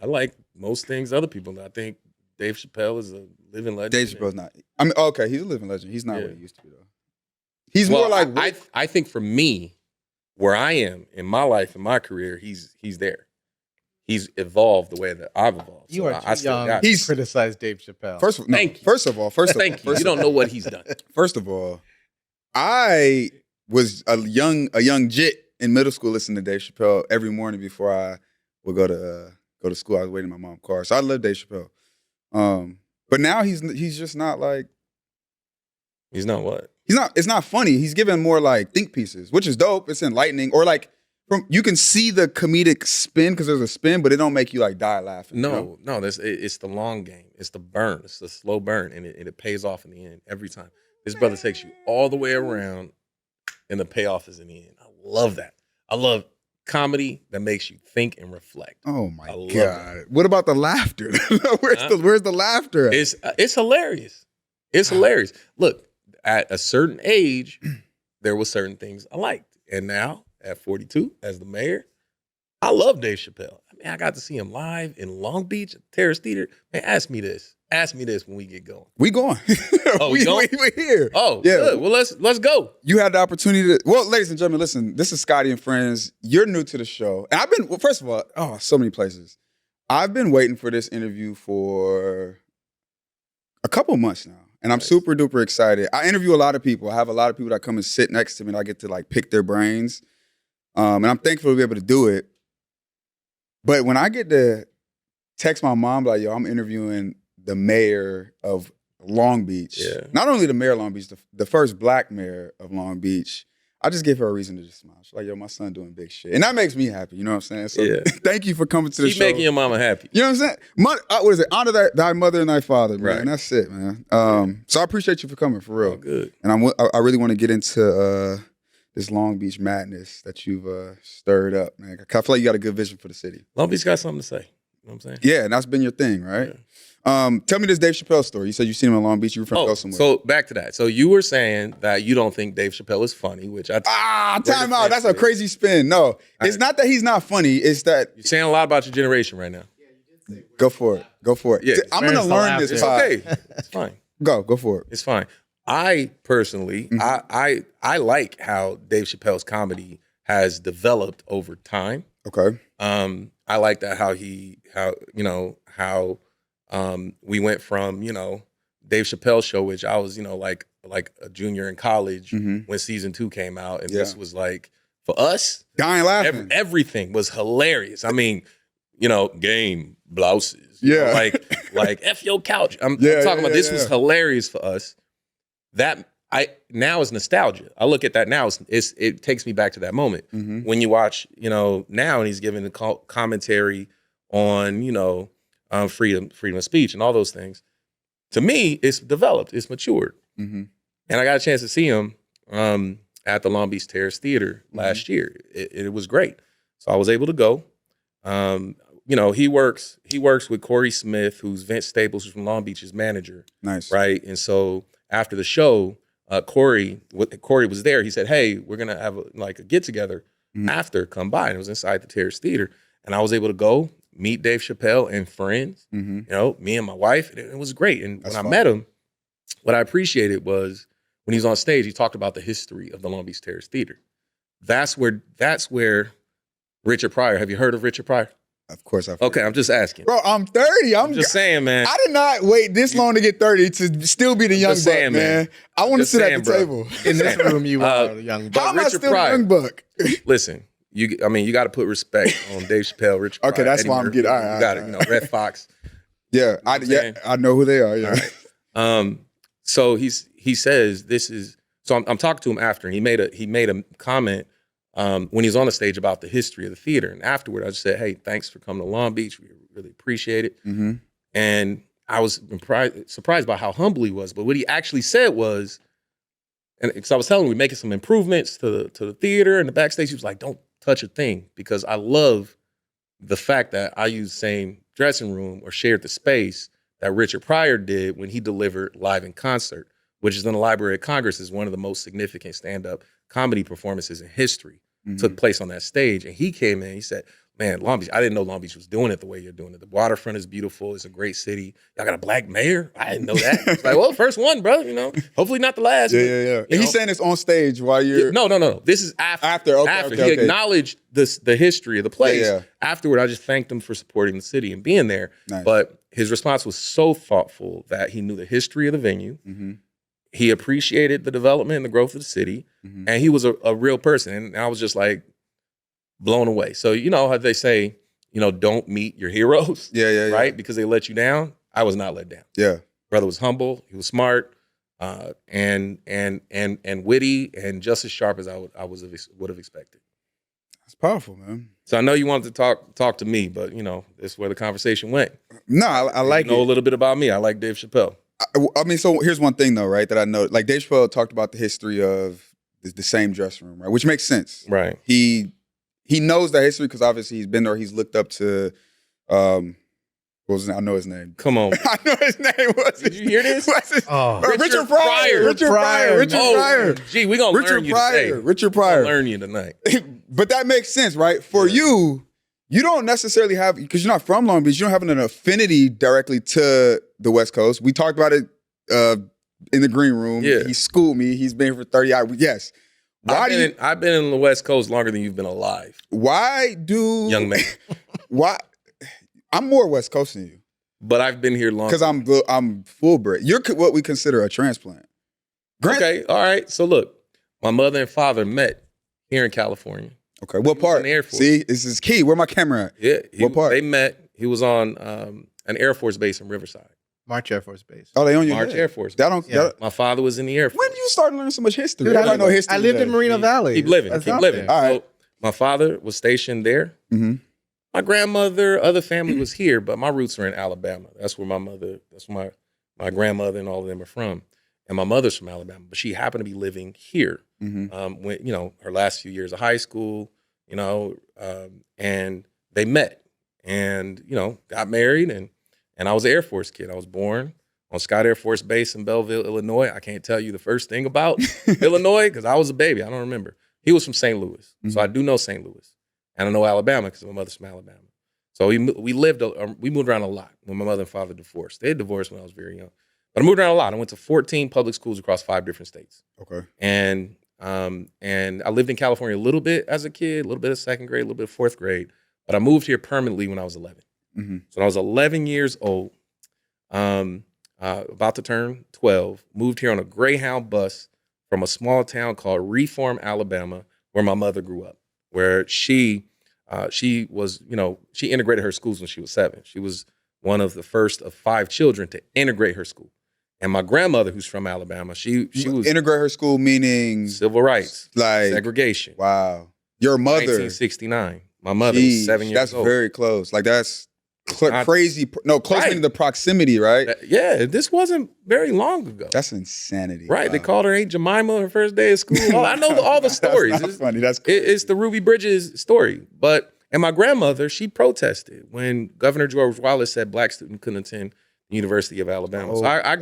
I like most things other people know. I think Dave Chappelle is a living legend. Dave Chappelle's not. I mean, okay, he's a living legend. He's not what he used to be though. He's more like I think for me, where I am in my life, in my career, he's there. He's evolved the way that I've evolved. You are too young. He's criticized Dave Chappelle. First of all, thank you. You don't know what he's done. First of all, I was a young jit in middle school listening to Dave Chappelle every morning before I would go to school. I was waiting in my mom's car, so I love Dave Chappelle. But now he's just not like. He's not what? He's not. It's not funny. He's giving more like think pieces, which is dope. It's enlightening, or like. You can see the comedic spin because there's a spin, but it don't make you like die laughing. No, it's the long game. It's the burn. It's the slow burn, and it pays off in the end every time. This brother takes you all the way around, and the payoff is in the end. I love that. I love comedy that makes you think and reflect. Oh my God! What about the laughter? Where's the laughter? It's hilarious. It's hilarious. Look, at a certain age, there were certain things I liked, and now. At 42, as the mayor, I love Dave Chappelle. I mean, I got to see him live in Long Beach at Terrace Theater. Man, ask me this. Ask me this when we get going. We going. Oh, we going? We're here. Oh, yeah. Good. Well, let's go. You had the opportunity to. Well, ladies and gentlemen, listen. This is Scottie and Friends. You're new to the show, and I've been. Well, first of all, so many places. I've been waiting for this interview for a couple months now. And I'm super duper excited. I interview a lot of people. I have a lot of people that come and sit next to me, and I get to like pick their brains. And I'm thankful to be able to do it. But when I get to text my mom like, yo, I'm interviewing the mayor of Long Beach. Yeah. Not only the mayor of Long Beach, the first black mayor of Long Beach. I just give her a reason to just smile. She's like, yo, my son doing big shit. And that makes me happy, you know what I'm saying? So thank you for coming to the show. Keep making your mama happy. You know what I'm saying? What is it? Honor thy mother and thy father, man. Right. That's it, man. So I appreciate you for coming, for real. Oh, good. And I really want to get into this Long Beach madness that you've stirred up, man. I feel like you got a good vision for the city. Long Beach got something to say. You know what I'm saying? Yeah, and that's been your thing, right? Yeah. Tell me this Dave Chappelle story. You said you seen him in Long Beach. You were from go somewhere. So back to that. So you were saying that you don't think Dave Chappelle is funny, which time out. That's a crazy spin. No, it's not that he's not funny. It's that you're saying a lot about your generation right now. Go for it. Go for it. Yeah, I'm gonna learn this. It's okay. It's fine. Go for it. It's fine. I personally, I like how Dave Chappelle's comedy has developed over time. Okay. I like that how we went from, Dave Chappelle's show, which I was, like a junior in college when season 2 came out. And this was like, for us, dying laughing. Everything was hilarious. I mean, game, blouses. Like F your couch. I'm talking about this was hilarious for us. That now is nostalgia. I look at that now. It takes me back to that moment when you watch, now, and he's giving the commentary on, freedom of speech and all those things. To me, it's developed, it's matured, and I got a chance to see him at the Long Beach Terrace Theater last year. It was great, so I was able to go. He works with Corey Smith, who's Vince Staples, who's from Long Beach's manager. Nice, right, and so. After the show, Corey was there. He said, "Hey, we're gonna have a get together after. Come by." And it was inside the Terrace Theater, and I was able to go meet Dave Chappelle and friends. Me and my wife. It was great. And when I met him, what I appreciated was when he was on stage, he talked about the history of the Long Beach Terrace Theater. That's where Richard Pryor. Have you heard of Richard Pryor? Of course I've Okay, I'm just asking. Bro, I'm 30. I'm just saying, man. I did not wait this long to get 30 to still be the young buck, man. I want to sit at the table. In this room, you are the young buck. How am I still a young buck? Listen, you got to put respect on Dave Chappelle, Richard Pryor. Okay, that's Eddie why I'm Murphy. getting. All right, You got it. Red Fox. Yeah, I know who they are. Yeah. Right. So he says this is. So I'm talking to him after, and he made a comment. When he was on the stage about the history of the theater. And afterward, I just said, hey, thanks for coming to Long Beach. We really appreciate it. And I was surprised by how humble he was. But what he actually said was, and because I was telling him we're making some improvements to the theater and the backstage, he was like, don't touch a thing, because I love the fact that I used the same dressing room or shared the space that Richard Pryor did when he delivered Live in Concert, which is in the Library of Congress, is one of the most significant stand-up comedy performances in history. took place on that stage. And he came in, he said, man, Long Beach, I didn't know Long Beach was doing it the way you're doing it. The waterfront is beautiful. It's a great city. Y'all got a black mayor? I didn't know that. It's like, well, first one, bro, hopefully not the last. Yeah. And he's saying this on stage while you're... No. This is after. Okay. He acknowledged the history of the place. Yeah. Afterward, I just thanked him for supporting the city and being there. Nice. But his response was so thoughtful that he knew the history of the venue. Mm-hmm. He appreciated the development and the growth of the city. Mm-hmm. And he was a real person. And I was just like, blown away. So you know how they say, don't meet your heroes, right? Because they let you down. I was not let down. Yeah, brother was humble. He was smart, and witty, and just as sharp as I would have expected. That's powerful, man. So I know you wanted to talk to me, but this is where the conversation went. No, I like it. You know a little bit about me. I like Dave Chappelle. I mean, so here's one thing though, right? That I know, like Dave Chappelle talked about the history of the same dressing room, right? Which makes sense, right? He knows that history because obviously he's been there. He's looked up to, what was his name? I know his name. Come on. I know his name. Did you hear this? Richard Pryor. Richard Pryor. Gee, we're going to learn you today. Richard Pryor. We'll learn you tonight. But that makes sense, right? For you don't necessarily have, because you're not from Long Beach, you don't have an affinity directly to the West Coast. We talked about it in the green room. Yeah. He schooled me. He's been here for 30 hours. Yes. I've been in the West Coast longer than you've been alive. Why do... Young man. Why? I'm more West Coast than you. But I've been here longer. Because I'm full bred. You're what we consider a transplant. Okay, all right. So look, my mother and father met here in California. Okay, what part? In the Air Force. See, this is key. Where my camera at? Yeah. What part? They met. He was on an Air Force base in Riverside. March Air Force Base. Oh, they on your March head. Air Force Base. My father was in the Air Force. When did you start learning so much history? Dude, I lived in Moreno Valley. Keep living. All right. So my father was stationed there. Mm-hmm. My grandmother, other family was here, but my roots are in Alabama. That's where my grandmother and all of them are from. And my mother's from Alabama, but she happened to be living here. Mm-hmm. When her last few years of high school, and they met and got married, and I was an Air Force kid. I was born on Scottie Air Force Base in Belleville, Illinois. I can't tell you the first thing about Illinois because I was a baby. I don't remember. He was from St. Louis, so I do know St. Louis, and I know Alabama because my mother's from Alabama. So we moved around a lot when my mother and father divorced. They had divorced when I was very young, but I moved around a lot. I went to 14 public schools across 5 different states. Okay, and I lived in California a little bit as a kid, a little bit of 2nd grade, a little bit of 4th grade, but I moved here permanently when I was 11. Mm-hmm. So when I was 11 years old, about to turn 12, moved here on a Greyhound bus from a small town called Reform, Alabama, where my mother grew up, where she was, she integrated her schools when she was 7. She was one of the first of 5 children to integrate her school. And my grandmother, who's from Alabama, she was... Integrate her school meaning... Civil rights. Like... Segregation. Wow. Your mother... 1969. My mother was 7 years old. That's very close. Like that's crazy. No, close meaning the proximity, right? Yeah, this wasn't very long ago. That's insanity. Right. Wow. They called her Aunt Jemima her first day of school. I know all the stories. That's not funny. That's crazy. It's the Ruby Bridges story. And my grandmother, she protested when Governor George Wallace said black students couldn't attend the University of Alabama. So I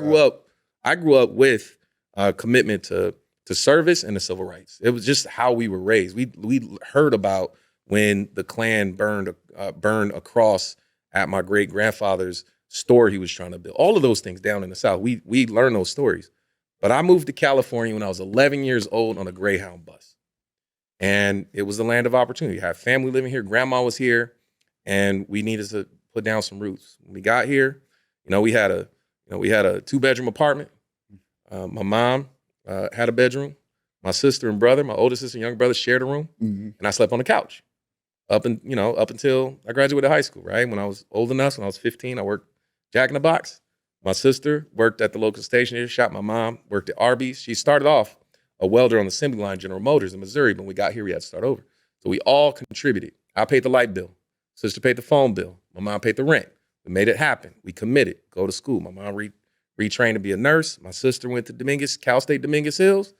grew up with a commitment to service and to civil rights. It was just how we were raised. We heard about when the Klan burned a cross at my great grandfather's store he was trying to build. All of those things down in the South. We learned those stories. But I moved to California when I was 11 years old on a Greyhound bus. And it was the land of opportunity. I had family living here. Grandma was here. And we needed to put down some roots. When we got here, we had a 2-bedroom apartment. My mom had a bedroom. My sister and brother, my older sister and younger brother, shared a room. Mm-hmm. And I slept on the couch up until I graduated high school, right? When I was old enough, when I was 15, I worked Jack in the Box. My sister worked at the local stationery shop. My mom worked at Arby's. She started off a welder on the assembly line, General Motors in Missouri. But when we got here, we had to start over. So we all contributed. I paid the light bill. Sister paid the phone bill. My mom paid the rent. We made it happen. We committed. Go to school. My mom retrained to be a nurse. My sister went to Cal State Dominguez Hills.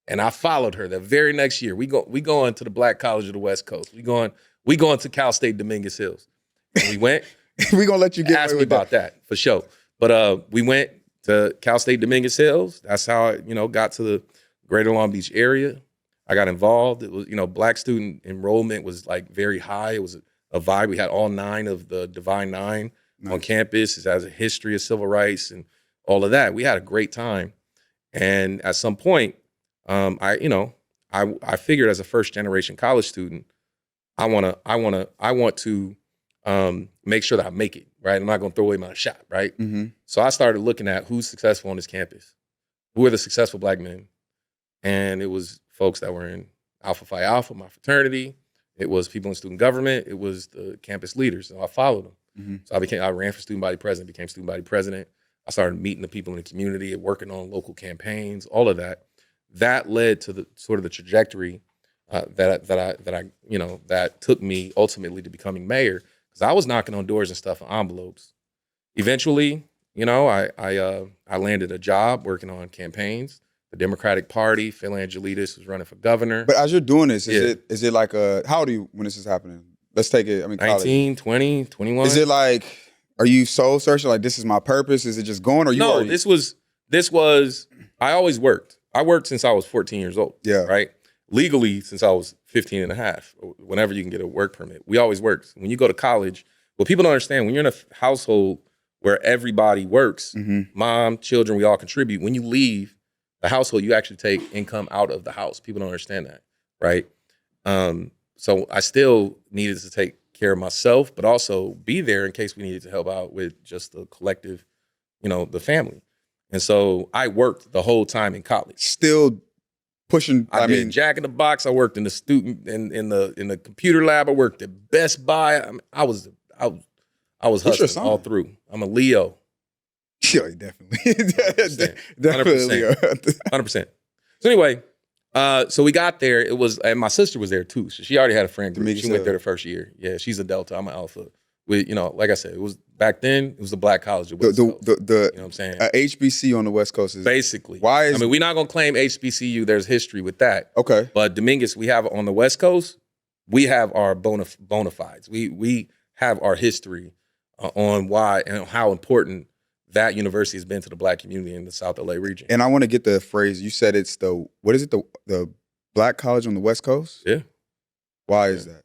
And I followed her the very next year. We going to the Black College of the West Coast. We going to Cal State Dominguez Hills. And we went. We're going to let you get ask me about that for sure. But we went to Cal State Dominguez Hills. That's how I, got to the greater Long Beach area. I got involved. It was, Black student enrollment was like very high. It was a vibe. We had all 9 of the Divine Nine on campus. It has a history of civil rights and all of that. We had a great time. And at some point, I figured as a first generation college student, I want to make sure that I make it, right? I'm not going to throw away my shot, right? Mm-hmm. So I started looking at who's successful on this campus. Who are the successful Black men? And it was folks that were in Alpha Phi Alpha, my fraternity. It was people in student government. It was the campus leaders. So I followed them. Mm-hmm. So I ran for student body president, became student body president. I started meeting the people in the community and working on local campaigns, all of that. That led to the sort of the trajectory that took me ultimately to becoming mayor, because I was knocking on doors and stuff and envelopes. Eventually, I landed a job working on campaigns. The Democratic Party, Phil Angelides was running for governor. But as you're doing this, is it like how old are you when this is happening? Let's take it, 19, 20, 21. Is it like, are you soul searching? Like, this is my purpose? Is it just going, or you No, this was, I always worked. I worked since I was 14 years old. Yeah. Right? Legally, since I was 15 and a half, whenever you can get a work permit. We always worked. When you go to college, what people don't understand, when you're in a household where everybody works, mom, children, we all contribute. When you leave the household, you actually take income out of the house. People don't understand that, right? So I still needed to take care of myself, but also be there in case we needed to help out with just the collective, the family. And so I worked the whole time in college. Still pushing. I did Jack in the Box. I worked in the student in the computer lab. I worked at Best Buy. I was hustling all through. I'm a Leo. Yeah, definitely. 100%. So anyway, so we got there. And my sister was there too. So she already had a friend group. She went there the first year. Yeah, she's a Delta. I'm an Alpha. Like I said, it was back then. It was the Black college. You know what I'm saying? HBCU on the West Coast is basically. We're not gonna claim HBCU. There's history with that. Okay, but Dominguez, we have on the West Coast. We have our bona fides. We have our history on why and how important that university has been to the Black community in the South LA region. And I want to get the phrase, you said it's the Black college on the West Coast? Yeah. Why is that?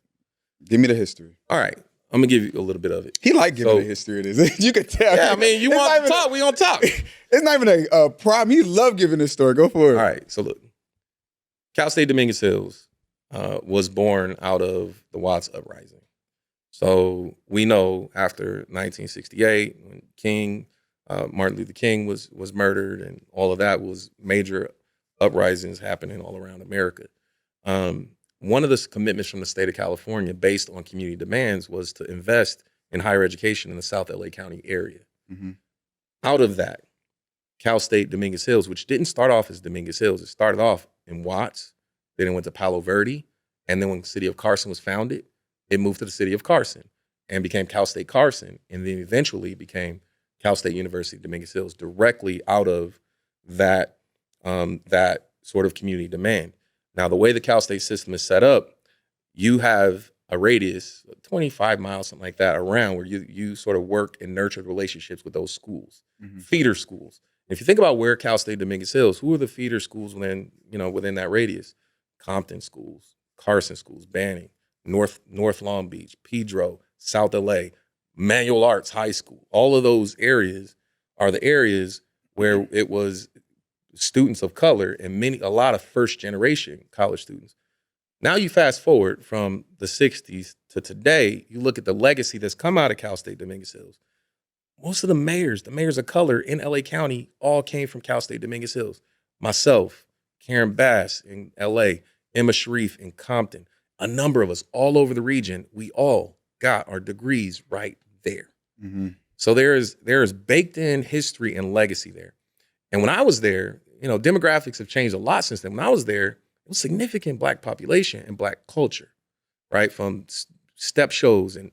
Give me the history. All right. I'm going to give you a little bit of it. He like giving the history of this. You could tell. Yeah, you want to talk, we going to talk. It's not even a problem. He love giving this story. Go for it. All right. So look, Cal State Dominguez Hills was born out of the Watts Uprising. So we know after 1968, when Martin Luther King was murdered, and all of that was major uprisings happening all around America. One of the commitments from the state of California based on community demands was to invest in higher education in the South LA County area. Mm-hmm. Out of that, Cal State Dominguez Hills, which didn't start off as Dominguez Hills, it started off in Watts, then it went to Palo Verde, and then when the city of Carson was founded, it moved to the city of Carson and became Cal State Carson, and then eventually became Cal State University Dominguez Hills, directly out of that sort of community demand. Now, the way the Cal State system is set up, you have a radius, 25 miles, something like that, around where you sort of work and nurture relationships with those schools, feeder schools. If you think about where Cal State Dominguez Hills, who are the feeder schools within that radius? Compton schools, Carson schools, Banning, North Long Beach, Pedro, South LA, Manual Arts High School. All of those areas are the areas where it was students of color and a lot of first generation college students. Now you fast forward from the 60s to today, you look at the legacy that's come out of Cal State Dominguez Hills. Most of the mayors of color in LA County all came from Cal State Dominguez Hills. Myself, Karen Bass in LA, Emma Sharif in Compton, a number of us all over the region, we all got our degrees right there. Mm-hmm. So there is baked in history and legacy there. And when I was there, demographics have changed a lot since then. When I was there, it was significant Black population and Black culture, right? From step shows and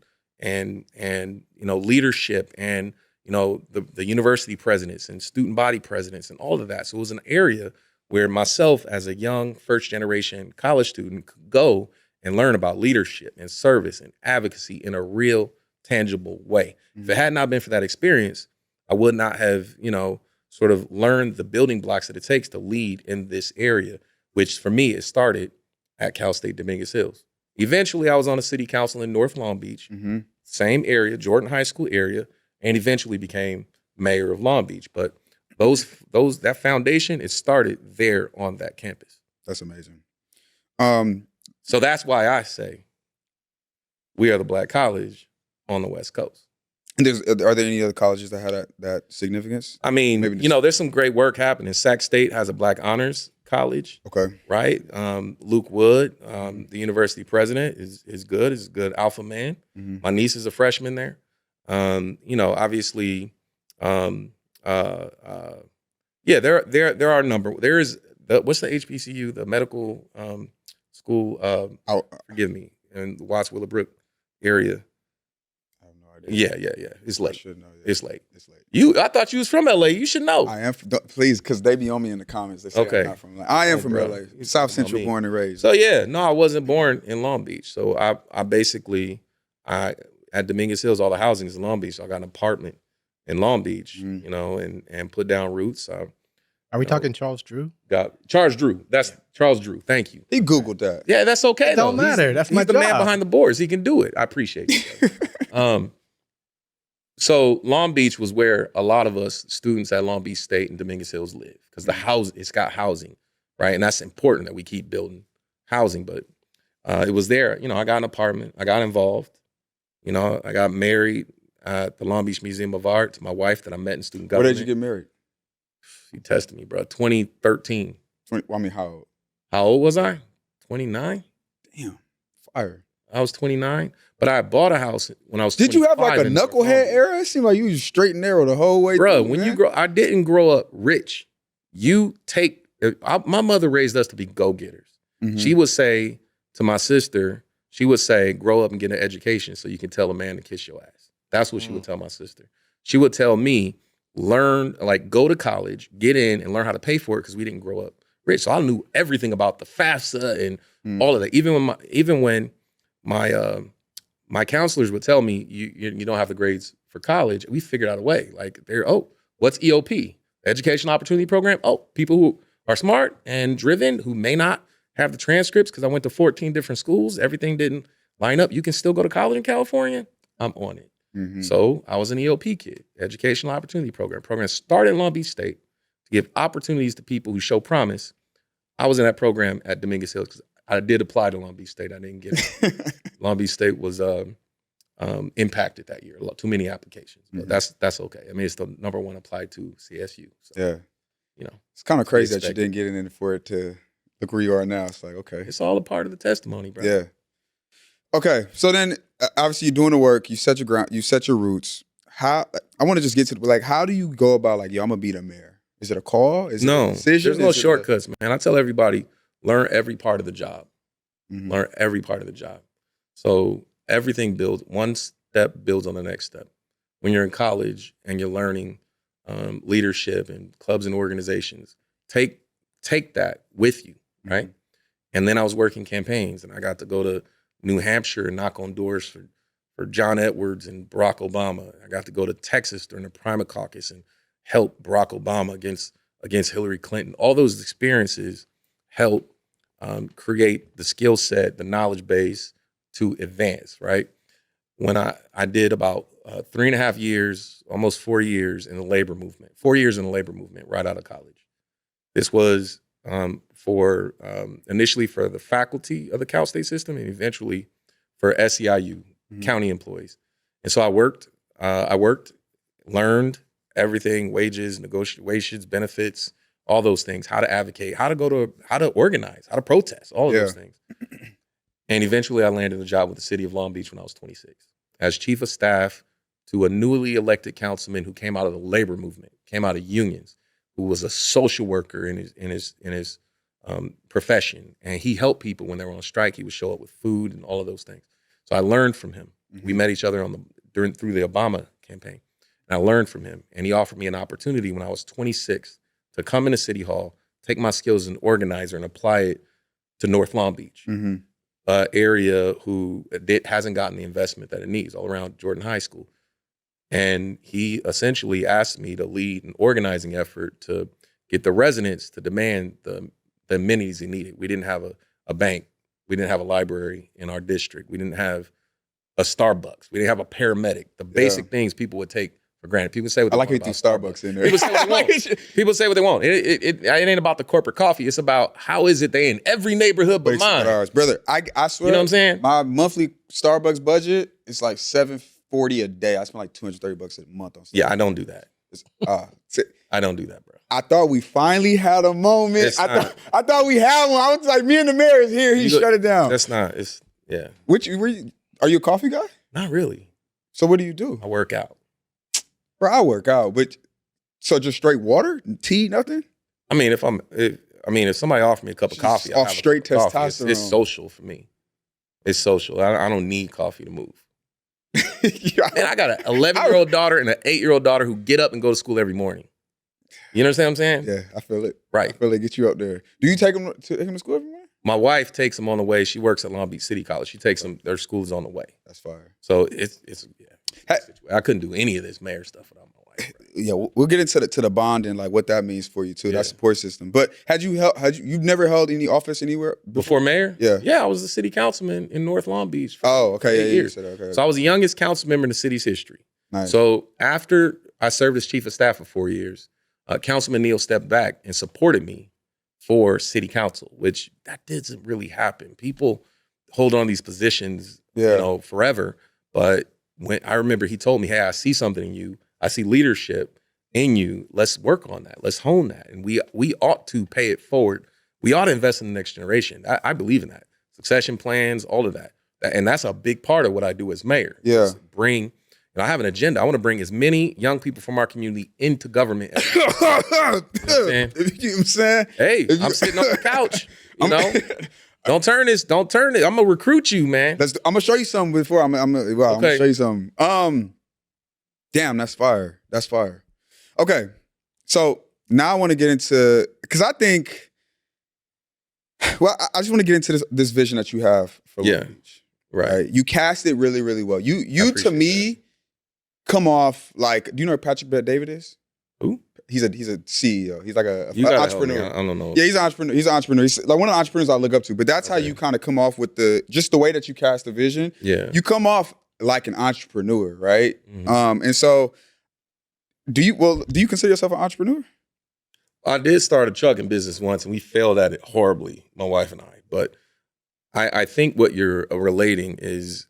leadership and the university presidents and student body presidents and all of that. So it was an area where myself as a young first generation college student could go and learn about leadership and service and advocacy in a real tangible way. Mm-hmm. If it had not been for that experience, I would not have, sort of learned the building blocks that it takes to lead in this area, which for me, it started at Cal State Dominguez Hills. Eventually, I was on the city council in North Long Beach, same area, Jordan High School area, and eventually became mayor of Long Beach. But that foundation, it started there on that campus. That's amazing. So that's why I say we are the Black college on the West Coast. And are there any other colleges that had that significance? I mean, there's some great work happening. Sac State has a Black Honors College. Okay. Right? Luke Wood, the university president, is good. Is a good alpha man. My niece is a freshman there. Obviously, there are a number. There is what's the HBCU, the medical school? Forgive me, in the Watts Willowbrook area. I have no idea. Yeah. It's late. I should know. Yeah. It's late. It's late. I thought you was from LA. You should know. I am. Please, because they be on me in the comments. They say okay. I'm not from LA. I am from LA. South Central, born and raised. So I wasn't born in Long Beach. So I basically at Dominguez Hills, all the housing is in Long Beach. So I got an apartment in Long Beach, and put down roots. Are we talking Charles Drew? Charles Drew. That's Charles Drew. Thank you. He Googled that. Yeah, that's okay. It don't matter. That's my job. He's the man behind the boards. He can do it. I appreciate it. So Long Beach was where a lot of us students at Long Beach State and Dominguez Hills live because it's got housing, right? And that's important that we keep building housing. But it was there. I got an apartment. I got involved. I got married at the Long Beach Museum of Art to my wife that I met in student government. Where did you get married? You tested me, bro. 2013. How old? How old was I? 29? Damn. Fire. I was 29, but I bought a house when I was 25. Did you have like a knucklehead era? It seemed like you was straight and narrow the whole way bro, through, when you grow, I didn't grow up rich. My mother raised us to be go-getters. She would say to my sister, grow up and get an education so you can tell a man to kiss your ass. That's what she would tell my sister. She would tell me, go to college, get in and learn how to pay for it because we didn't grow up rich. So I knew everything about the FAFSA and all of that. Even when my counselors would tell me you don't have the grades for college, we figured out a way. What's EOP? Educational Opportunity Program? Oh, people who are smart and driven who may not have the transcripts because I went to 14 different schools. Everything didn't line up. You can still go to college in California. I'm on it. So I was an EOP kid, Educational Opportunity Program. Program started in Long Beach State to give opportunities to people who show promise. I was in that program at Dominguez Hills because I did apply to Long Beach State. I didn't get it. Long Beach State was impacted that year. Too many applications. But that's okay. I mean, it's the number one applied to CSU. So, yeah. It's kind of crazy that you didn't get in for it to look where you are now. It's like, okay. It's all a part of the testimony, bro. Yeah. Okay. So then obviously you're doing the work, you set your ground, you set your roots. I want to just get to how do you go about I'm gonna be the mayor? Is it a call? Is it a decision? There's no shortcuts, man. I tell everybody, learn every part of the job. Learn every part of the job. So everything builds, one step builds on the next step. When you're in college and you're learning leadership and clubs and organizations, take that with you, right? And then I was working campaigns and I got to go to New Hampshire and knock on doors for John Edwards and Barack Obama. I got to go to Texas during the primary caucus and help Barack Obama against Hillary Clinton. All those experiences help create the skill set, the knowledge base to advance, right? When I did about 3.5 years, almost 4 years in the labor movement, 4 years in the labor movement right out of college. This was initially for the faculty of the Cal State system and eventually for SEIU, county employees. And so I worked, learned everything, wages, negotiations, benefits, all those things, how to advocate, how to organize, how to protest, all of those things. And eventually I landed a job with the city of Long Beach when I was 26 as chief of staff to a newly elected councilman who came out of the labor movement, came out of unions, who was a social worker in his profession. And he helped people when they were on strike. He would show up with food and all of those things. So I learned from him. We met each other through the Obama campaign. And I learned from him. And he offered me an opportunity when I was 26 to come into City Hall, take my skills as an organizer and apply it to North Long Beach, area who hasn't gotten the investment that it needs all around Jordan High School. And he essentially asked me to lead an organizing effort to get the residents to demand the the amenities he needed. We didn't have a bank. We didn't have a library in our district. We didn't have a Starbucks. We didn't have a paramedic. The basic things people would take for granted. People say what they want about Starbucks in there. People say what they want. People say what they want. It ain't about the corporate coffee. It's about how is it they in every neighborhood but mine. Brother, I swear, you know what I'm saying? My monthly Starbucks budget is like $740 a day. I spend like $230 a month on Starbucks. Yeah, I don't do that. I don't do that, bro. I thought we finally had a moment. I thought we had one. I was like, me and the mayor is here. He shut it down. That's not. It's yeah. Are you a coffee guy? Not really. So what do you do? I work out. Bro, I work out, but so just straight water, tea, nothing. I mean, if somebody offered me a cup of coffee, off straight testosterone. It's social for me. It's social. I don't need coffee to move. And I got an 11-year-old daughter and an 8-year-old daughter who get up and go to school every morning. You understand what I'm saying? Yeah, I feel it. Right. I feel it. Get you up there. Do you take them to school every morning? My wife takes them on the way. She works at Long Beach City College. She takes them. Their school is on the way. That's fire. So it's I couldn't do any of this mayor stuff without my wife. Bro. Yeah, we'll get into the bond and like what that means for you too. That support system. But you've never held any office anywhere before mayor? Yeah. Yeah, I was the city councilman in North Long Beach for okay. 8 years. Okay. So I was the youngest council member in the city's history. Nice. So after I served as chief of staff for 4 years, Councilman Neal stepped back and supported me for city council, which that doesn't really happen. People hold on to these positions, forever. But when I remember he told me, hey, I see something in you. I see leadership in you. Let's work on that. Let's hone that. And we ought to pay it forward. We ought to invest in the next generation. I believe in that. Succession plans, all of that. And that's a big part of what I do as mayor. Yeah. I have an agenda. I want to bring as many young people from our community into government. You know what I'm saying? Hey, I'm sitting on the couch. You know, don't turn this. I'm gonna recruit you, man. I'm gonna show you something before. I'm gonna show you something. Damn, that's fire. That's fire. Okay, so now I want to get into because I think. Well, I just want to get into this vision that you have for Long Beach. Right. You cast it really, really well. You to me. Come off like, do you know who Patrick Bet-David is? Who? He's a CEO. He's like an entrepreneur. I don't know. Yeah, he's an entrepreneur. He's an entrepreneur. He's like one of the entrepreneurs I look up to. But that's how you kind of come off with the way that you cast the vision. Yeah. You come off like an entrepreneur, right? Mm-hmm. And so do you consider yourself an entrepreneur? I did start a trucking business once and we failed at it horribly, my wife and I. But I think what you're relating is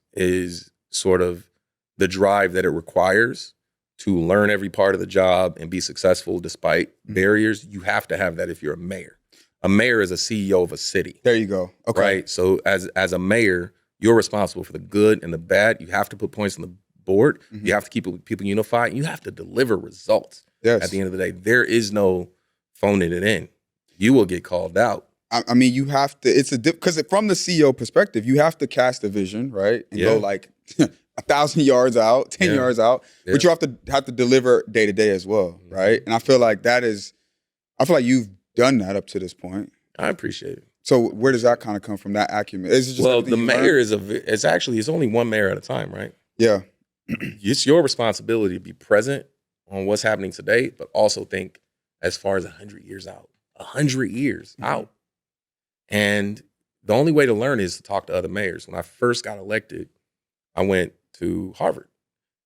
sort of the drive that it requires to learn every part of the job and be successful despite barriers. You have to have that if you're a mayor. A mayor is a CEO of a city. There you go. Okay. Right? So as a mayor, you're responsible for the good and the bad. You have to put points on the board. Mm-hmm. You have to keep people unified. You have to deliver results. Yes. At the end of the day, there is no phoning it in. You will get called out. I mean, you have to, because from the CEO perspective, you have to cast a vision, right? And go like 1,000 yards out, 10 yards out, but you have to deliver day to day as well, right? And I feel like you've done that up to this point. I appreciate it. So where does that kind of come from, that acumen? Is it just the mayor it's only one mayor at a time, right? Yeah. It's your responsibility to be present on what's happening today, but also think as far as 100 years out. 100 years out. And the only way to learn is to talk to other mayors. When I first got elected, I went to Harvard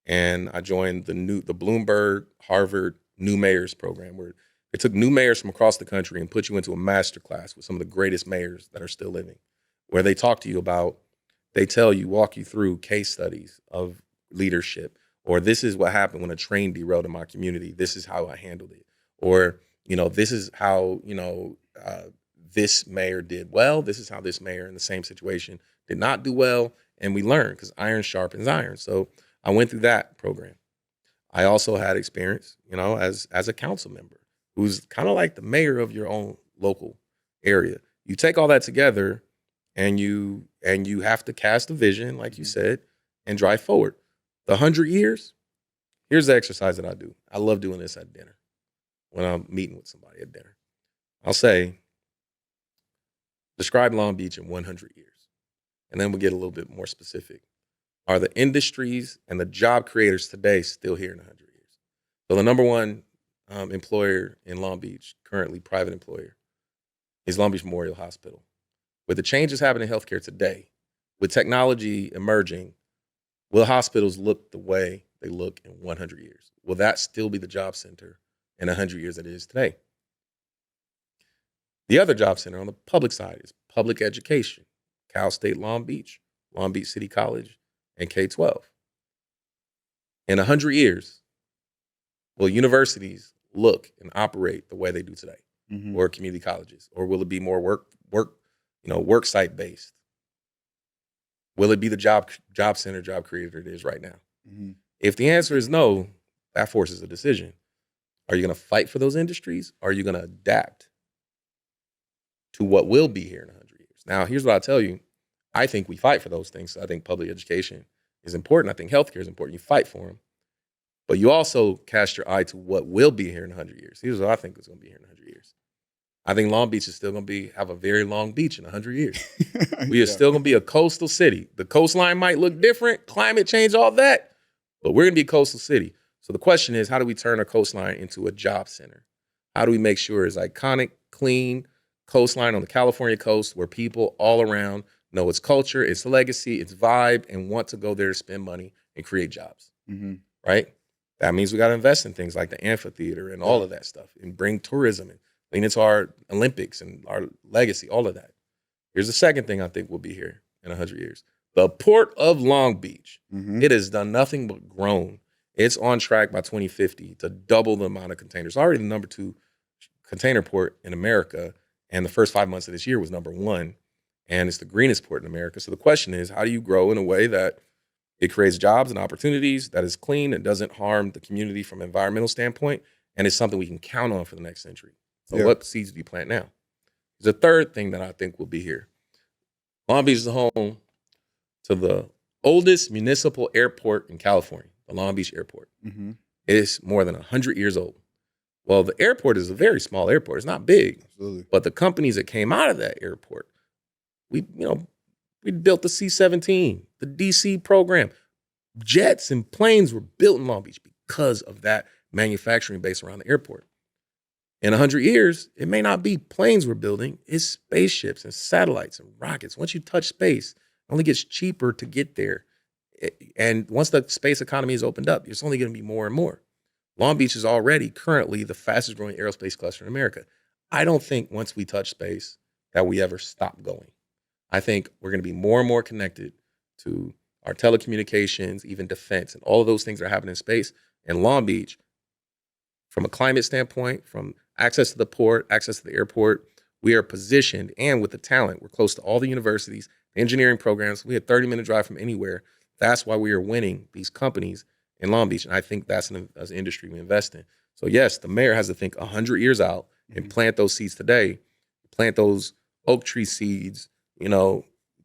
and I joined the Bloomberg Harvard New Mayors program, where they took new mayors from across the country and put you into a master class with some of the greatest mayors that are still living, where they talk to you about, walk you through case studies of leadership, or this is what happened when a train derailed in my community. This is how I handled it. Or, this is how, this mayor did well. This is how this mayor in the same situation did not do well. And we learned because iron sharpens iron. So I went through that program. I also had experience, as a council member who's kind of like the mayor of your own local area. You take all that together and you have to cast a vision, like you said, and drive forward. The 100 years, here's the exercise that I do. I love doing this at dinner when I'm meeting with somebody at dinner. I'll say, describe Long Beach in 100 years. And then we'll get a little bit more specific. Are the industries and the job creators today still here in 100 years? So the number one employer in Long Beach, currently private employer, is Long Beach Memorial Hospital. With the changes happening in healthcare today, with technology emerging, will hospitals look the way they look in 100 years? Will that still be the job center in 100 years that it is today? The other job center on the public side is public education, Cal State Long Beach City College, and K-12. In 100 years, will universities look and operate the way they do today, or community colleges, or will it be more work site based? Will it be the job center, job creator it is right now? If the answer is no, that forces a decision. Are you going to fight for those industries? Or are you going to adapt to what will be here in 100 years? Now, here's what I'll tell you. I think we fight for those things. I think public education is important. I think healthcare is important. You fight for them. But you also cast your eye to what will be here in 100 years. Here's what I think is going to be here in 100 years. I think Long Beach is still going to have a very long beach in 100 years. We are still going to be a coastal city. The coastline might look different, climate change, all that, but we're going to be a coastal city. So the question is, how do we turn a coastline into a job center? How do we make sure it's iconic, clean coastline on the California coast where people all around know its culture, its legacy, its vibe, and want to go there to spend money and create jobs, right? That means we got to invest in things like the amphitheater and all of that stuff and bring tourism and lean into our Olympics and our legacy, all of that. Here's the second thing I think will be here in 100 years. The Port of Long Beach. It has done nothing but grown. It's on track by 2050 to double the amount of containers. It's already the number 2 container port in America, and the first 5 months of this year was number 1, and it's the greenest port in America. So the question is, how do you grow in a way that it creates jobs and opportunities, that is clean and doesn't harm the community from an environmental standpoint, and it's something we can count on for the next century? So what seeds do you plant now? There's a third thing that I think will be here. Long Beach is home to the oldest municipal airport in California, the Long Beach Airport. It's more than 100 years old. Well, the airport is a very small airport. It's not big. Absolutely. But the companies that came out of that airport, we built the C-17, the DC program. Jets and planes were built in Long Beach because of that manufacturing base around the airport. In 100 years, it may not be planes we're building, it's spaceships and satellites and rockets. Once you touch space, it only gets cheaper to get there. And once the space economy is opened up, it's only going to be more and more. Long Beach is already currently the fastest growing aerospace cluster in America. I don't think once we touch space that we ever stop going. I think we're going to be more and more connected to our telecommunications, even defense, and all of those things that are happening in space. And Long Beach, from a climate standpoint, from access to the port, access to the airport, we are positioned, and with the talent, we're close to all the universities, engineering programs. We had 30-minute drive from anywhere. That's why we are winning these companies in Long Beach. And I think that's an industry we invest in. So yes, the mayor has to think 100 years out and plant those seeds today, plant those oak tree seeds,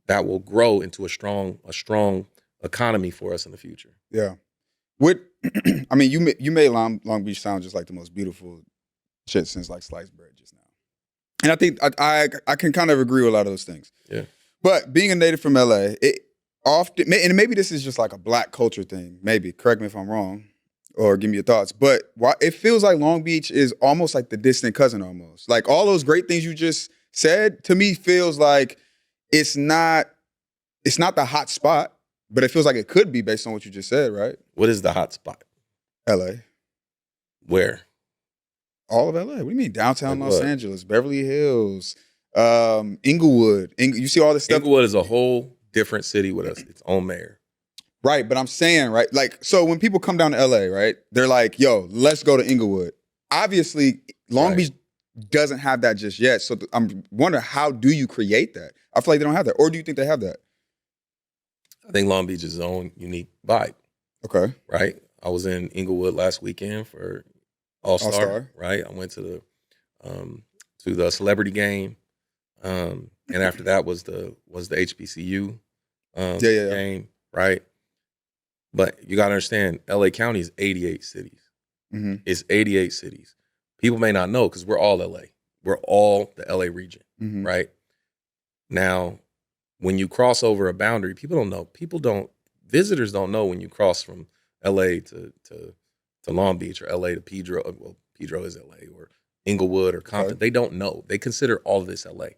that will grow into a strong economy for us in the future. Yeah. You made Long Beach sound just like the most beautiful shit since like sliced bread just now. And I think I can kind of agree with a lot of those things. Yeah. But being a native from LA, it often, and maybe this is just like a black culture thing, maybe, correct me if I'm wrong, or give me your thoughts, but it feels like Long Beach is almost like the distant cousin almost. Like all those great things you just said, to me feels like it's not the hot spot, but it feels like it could be based on what you just said, right? What is the hot spot? LA. Where? All of LA. What do you mean? Downtown Los Angeles, Beverly Hills, Inglewood. You see all this stuff? Inglewood is a whole different city with its own mayor. Right, but I'm saying, right, like, so when people come down to LA, right, they're like, yo, let's go to Inglewood. Obviously, Long Beach doesn't have that just yet. So I'm wondering, how do you create that? I feel like they don't have that. Or do you think they have that? I think Long Beach is its own unique vibe. Okay. Right? I was in Inglewood last weekend for All-Star. Right? I went to the celebrity game. And after that was the HBCU game, right? But you got to understand, LA County is 88 cities. Mm-hmm. It's 88 cities. People may not know because we're all LA. We're all the LA region, right? Now, when you cross over a boundary, people don't know. Visitors don't know when you cross from LA to Long Beach or LA to Pedro. Well, Pedro is LA, or Inglewood or Compton. They don't know. They consider all of this LA.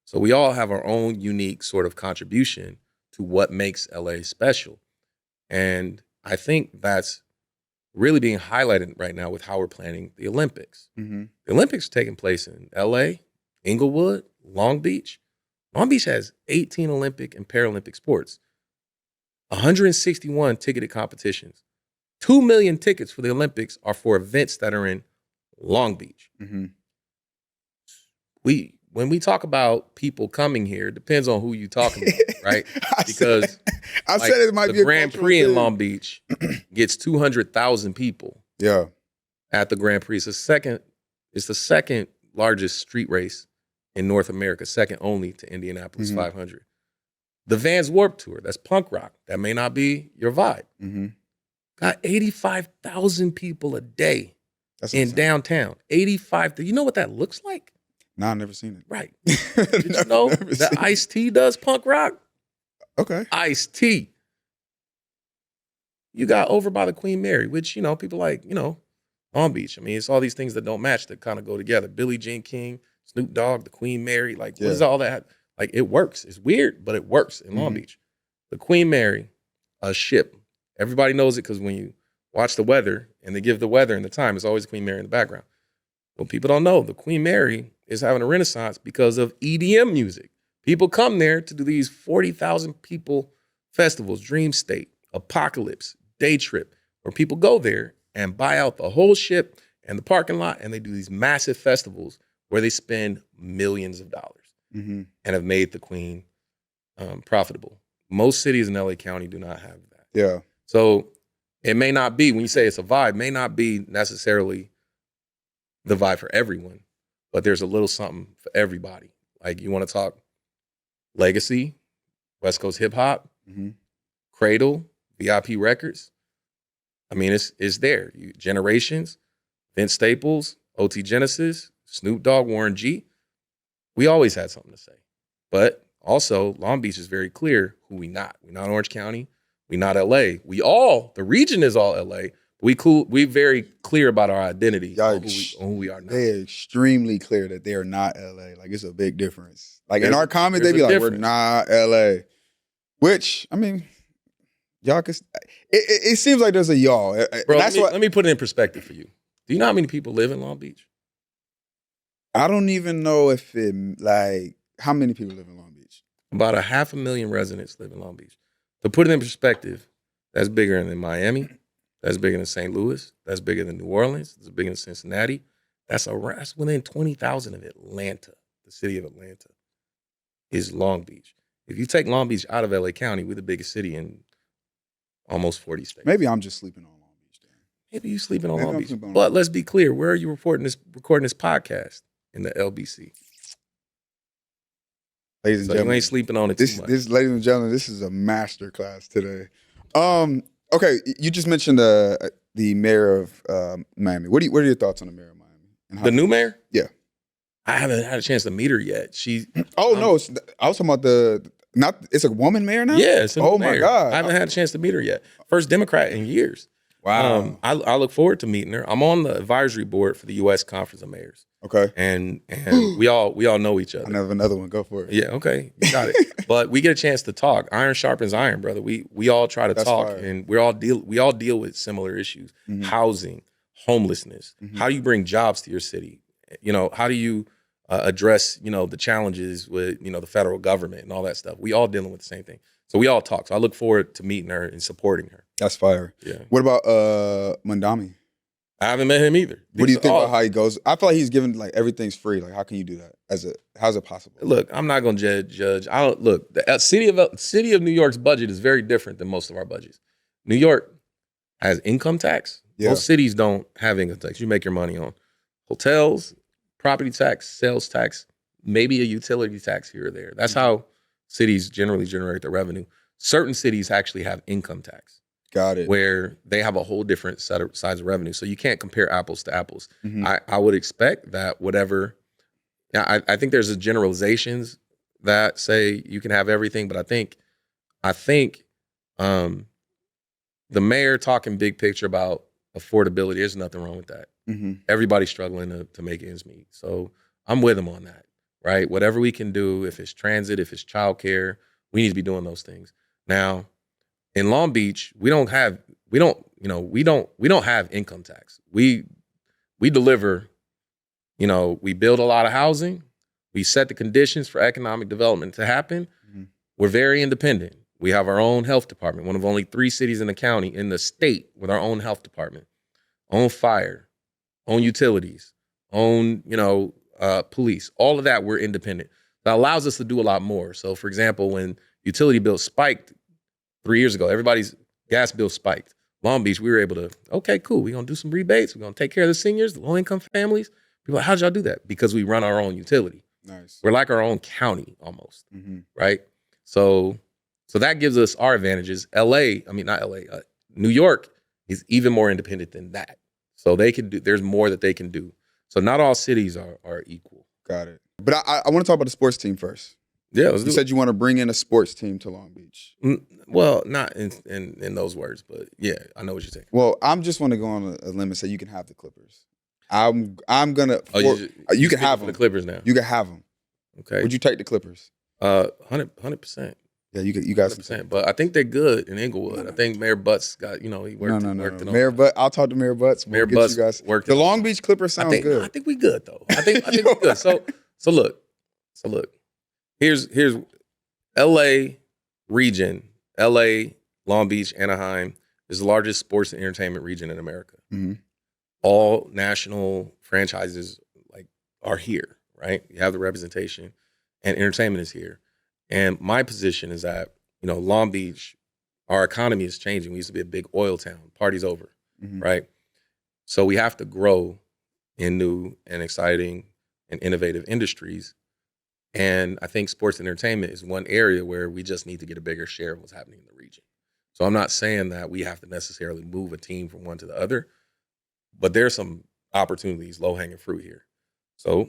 So we all have our own unique sort of contribution to what makes LA special. And I think that's really being highlighted right now with how we're planning the Olympics. Mm-hmm. The Olympics are taking place in LA, Inglewood, Long Beach. Long Beach has 18 Olympic and Paralympic sports, 161 ticketed competitions. 2 million tickets for the Olympics are for events that are in Long Beach. Mm-hmm. When we talk about people coming here, it depends on who you're talking about, right? Because I said it might be the a Grand Prix in Long Beach gets 200,000 people. Yeah, at the Grand Prix. It's the second largest street race in North America, second only to Indianapolis 500. The Vans Warped Tour, that's punk rock. That may not be your vibe. Got 85,000 people a day in downtown. 85. You know what that looks like? No, I've never seen it. Right. Did you know that Ice-T does punk rock? Okay. Ice-T. You got Over by the Queen Mary, which, people like, Long Beach. I mean, it's all these things that don't match that kind of go together. Billie Jean King, Snoop Dogg, the Queen Mary. Like, what is all that? Like, it works. It's weird, but it works in Long Beach. The Queen Mary, a ship. Everybody knows it because when you watch the weather and they give the weather and the time, it's always the Queen Mary in the background. What people don't know, the Queen Mary is having a renaissance because of EDM music. People come there to do these 40,000 people festivals, Dream State, Apocalypse, Day Trip, where people go there and buy out the whole ship and the parking lot, and they do these massive festivals where they spend millions of dollars and have made the Queen profitable. Most cities in LA County do not have that. Yeah. So it may not be, when you say it's a vibe, may not be necessarily the vibe for everyone, but there's a little something for everybody. Like, you want to talk legacy, West Coast hip hop, Cradle, VIP Records. I mean, it's there. Generations, Vince Staples, OT Genesis, Snoop Dogg, Warren G. We always had something to say. But also, Long Beach is very clear who we not. We're not Orange County. We're not LA. The region is all LA. We very clear about our identity on who we are now. They're extremely clear that they are not LA. Like, it's a big difference. Like, in our comments, they be like, we're not LA. Which, I mean, y'all can, it seems like there's a y'all. Bro, let me put it in perspective for you. Do you know how many people live in Long Beach? I don't even know if how many people live in Long Beach? About 500,000 residents live in Long Beach. To put it in perspective, that's bigger than Miami. That's bigger than St. Louis. That's bigger than New Orleans. That's bigger than Cincinnati. That's within 20,000 of Atlanta. The city of Atlanta is Long Beach. If you take Long Beach out of LA County, we're the biggest city in almost 40 states. Maybe I'm just sleeping on Long Beach then. Maybe you're sleeping on Long Beach. But let's be clear. Where are you recording this podcast? In the LBC. Ladies and gentlemen, you ain't sleeping on it too much. Ladies and gentlemen, this is a master class today. Okay, you just mentioned the mayor of Miami. What are your thoughts on the mayor of Miami? The new mayor? Yeah. I haven't had a chance to meet her yet. No, I was talking about it's a woman mayor now? Yeah, it's a new mayor. My God. I haven't had a chance to meet her yet. First Democrat in years. Wow. I look forward to meeting her. I'm on the advisory board for the U.S. Conference of Mayors. Okay. And we all know each other. I have another one. Go for it. Yeah, okay. You got it. But we get a chance to talk. Iron sharpens iron, brother. We all try to talk, fire. And we all deal with similar issues. Housing, homelessness. How do you bring jobs to your city? How do you address, the challenges with, the federal government and all that stuff? We all dealing with the same thing. So we all talk. So I look forward to meeting her and supporting her. That's fire. Yeah. What about Mandami? I haven't met him either. What do you think about how he goes? I feel like he's given everything's free. Like, how can you do that? How's it possible? Look, I'm not gonna judge. The city of New York's budget is very different than most of our budgets. New York has income tax. Yeah. Most cities don't have income tax. You make your money on hotels, property tax, sales tax, maybe a utility tax here or there. That's how cities generally generate their revenue. Certain cities actually have income tax. Got it. Where they have a whole different size of revenue. So you can't compare apples to apples. I would expect that whatever, I think there's generalizations that say you can have everything, but I think the mayor talking big picture about affordability. There's nothing wrong with that. Mm-hmm. Everybody's struggling to make ends meet. So I'm with them on that, right? Whatever we can do, if it's transit, if it's childcare, we need to be doing those things. Now, in Long Beach, we don't have income tax. We deliver, we build a lot of housing. We set the conditions for economic development to happen. Mm-hmm. We're very independent. We have our own health department, one of only 3 cities in the county, in the state, with our own health department, own fire, own utilities, own, police. All of that, we're independent. That allows us to do a lot more. So, for example, when utility bills spiked 3 years ago, everybody's gas bill spiked. Long Beach, we were able to, okay, cool. We're going to do some rebates. We're going to take care of the seniors, the low-income families. People are like, how'd y'all do that? Because we run our own utility. Nice. We're like our own county almost, mm-hmm. right? So that gives us our advantages. New York is even more independent than that. So there's more that they can do. So not all cities are equal. Got it. But I want to talk about the sports team first. Yeah, you said you want to bring in a sports team to Long Beach. Well, not in those words, but yeah, I know what you're saying. Well, I'm just want to go on a limb and say you can have the Clippers. I'm gonna. You can have them. The Clippers now. You can have them. Okay. Would you take the Clippers? 100%. Yeah, you got 100%. But I think they're good in Inglewood. I think Mayor Butts got he worked. No. Worked Mayor Butts. I'll talk to Mayor Butts. Mayor Butts worked. The Long Beach Clippers sounds good. I think we good though. I think we good. So look. Here's L.A. region. L.A., Long Beach, Anaheim is the largest sports and entertainment region in America. Mm-hmm. All national franchises are here, right? You have the representation, and entertainment is here. And my position is that Long Beach, our economy is changing. We used to be a big oil town. Party's over, mm-hmm. right? So we have to grow in new and exciting and innovative industries. And I think sports and entertainment is one area where we just need to get a bigger share of what's happening in the region. So I'm not saying that we have to necessarily move a team from one to the other, but there's some opportunities, low-hanging fruit here. So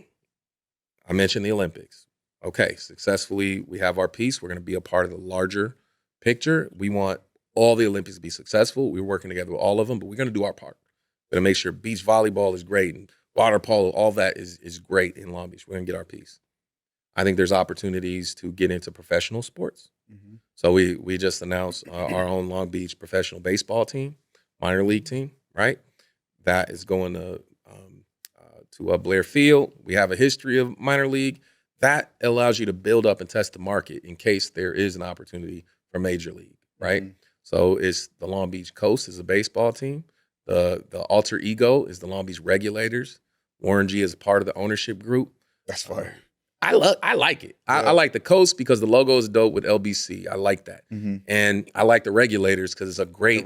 I mentioned the Olympics. Okay, successfully, we have our piece. We're going to be a part of the larger picture. We want all the Olympics to be successful. We're working together with all of them, but we're going to do our part. We're going to make sure beach volleyball is great and water polo, all that is great in Long Beach. We're going to get our piece. I think there's opportunities to get into professional sports. Mm-hmm. So we just announced our own Long Beach professional baseball team, minor league team, right? That is going to Blair Field. We have a history of minor league. That allows you to build up and test the market in case there is an opportunity for major league, right? Mm-hmm. So it's the Long Beach Coast is a baseball team. The alter ego is the Long Beach Regulators. Warren G is a part of the ownership group. That's fire. I like it. Yeah. I like the Coast because the logo is dope with LBC. I like that. Mm-hmm. And I like the Regulators because it's a great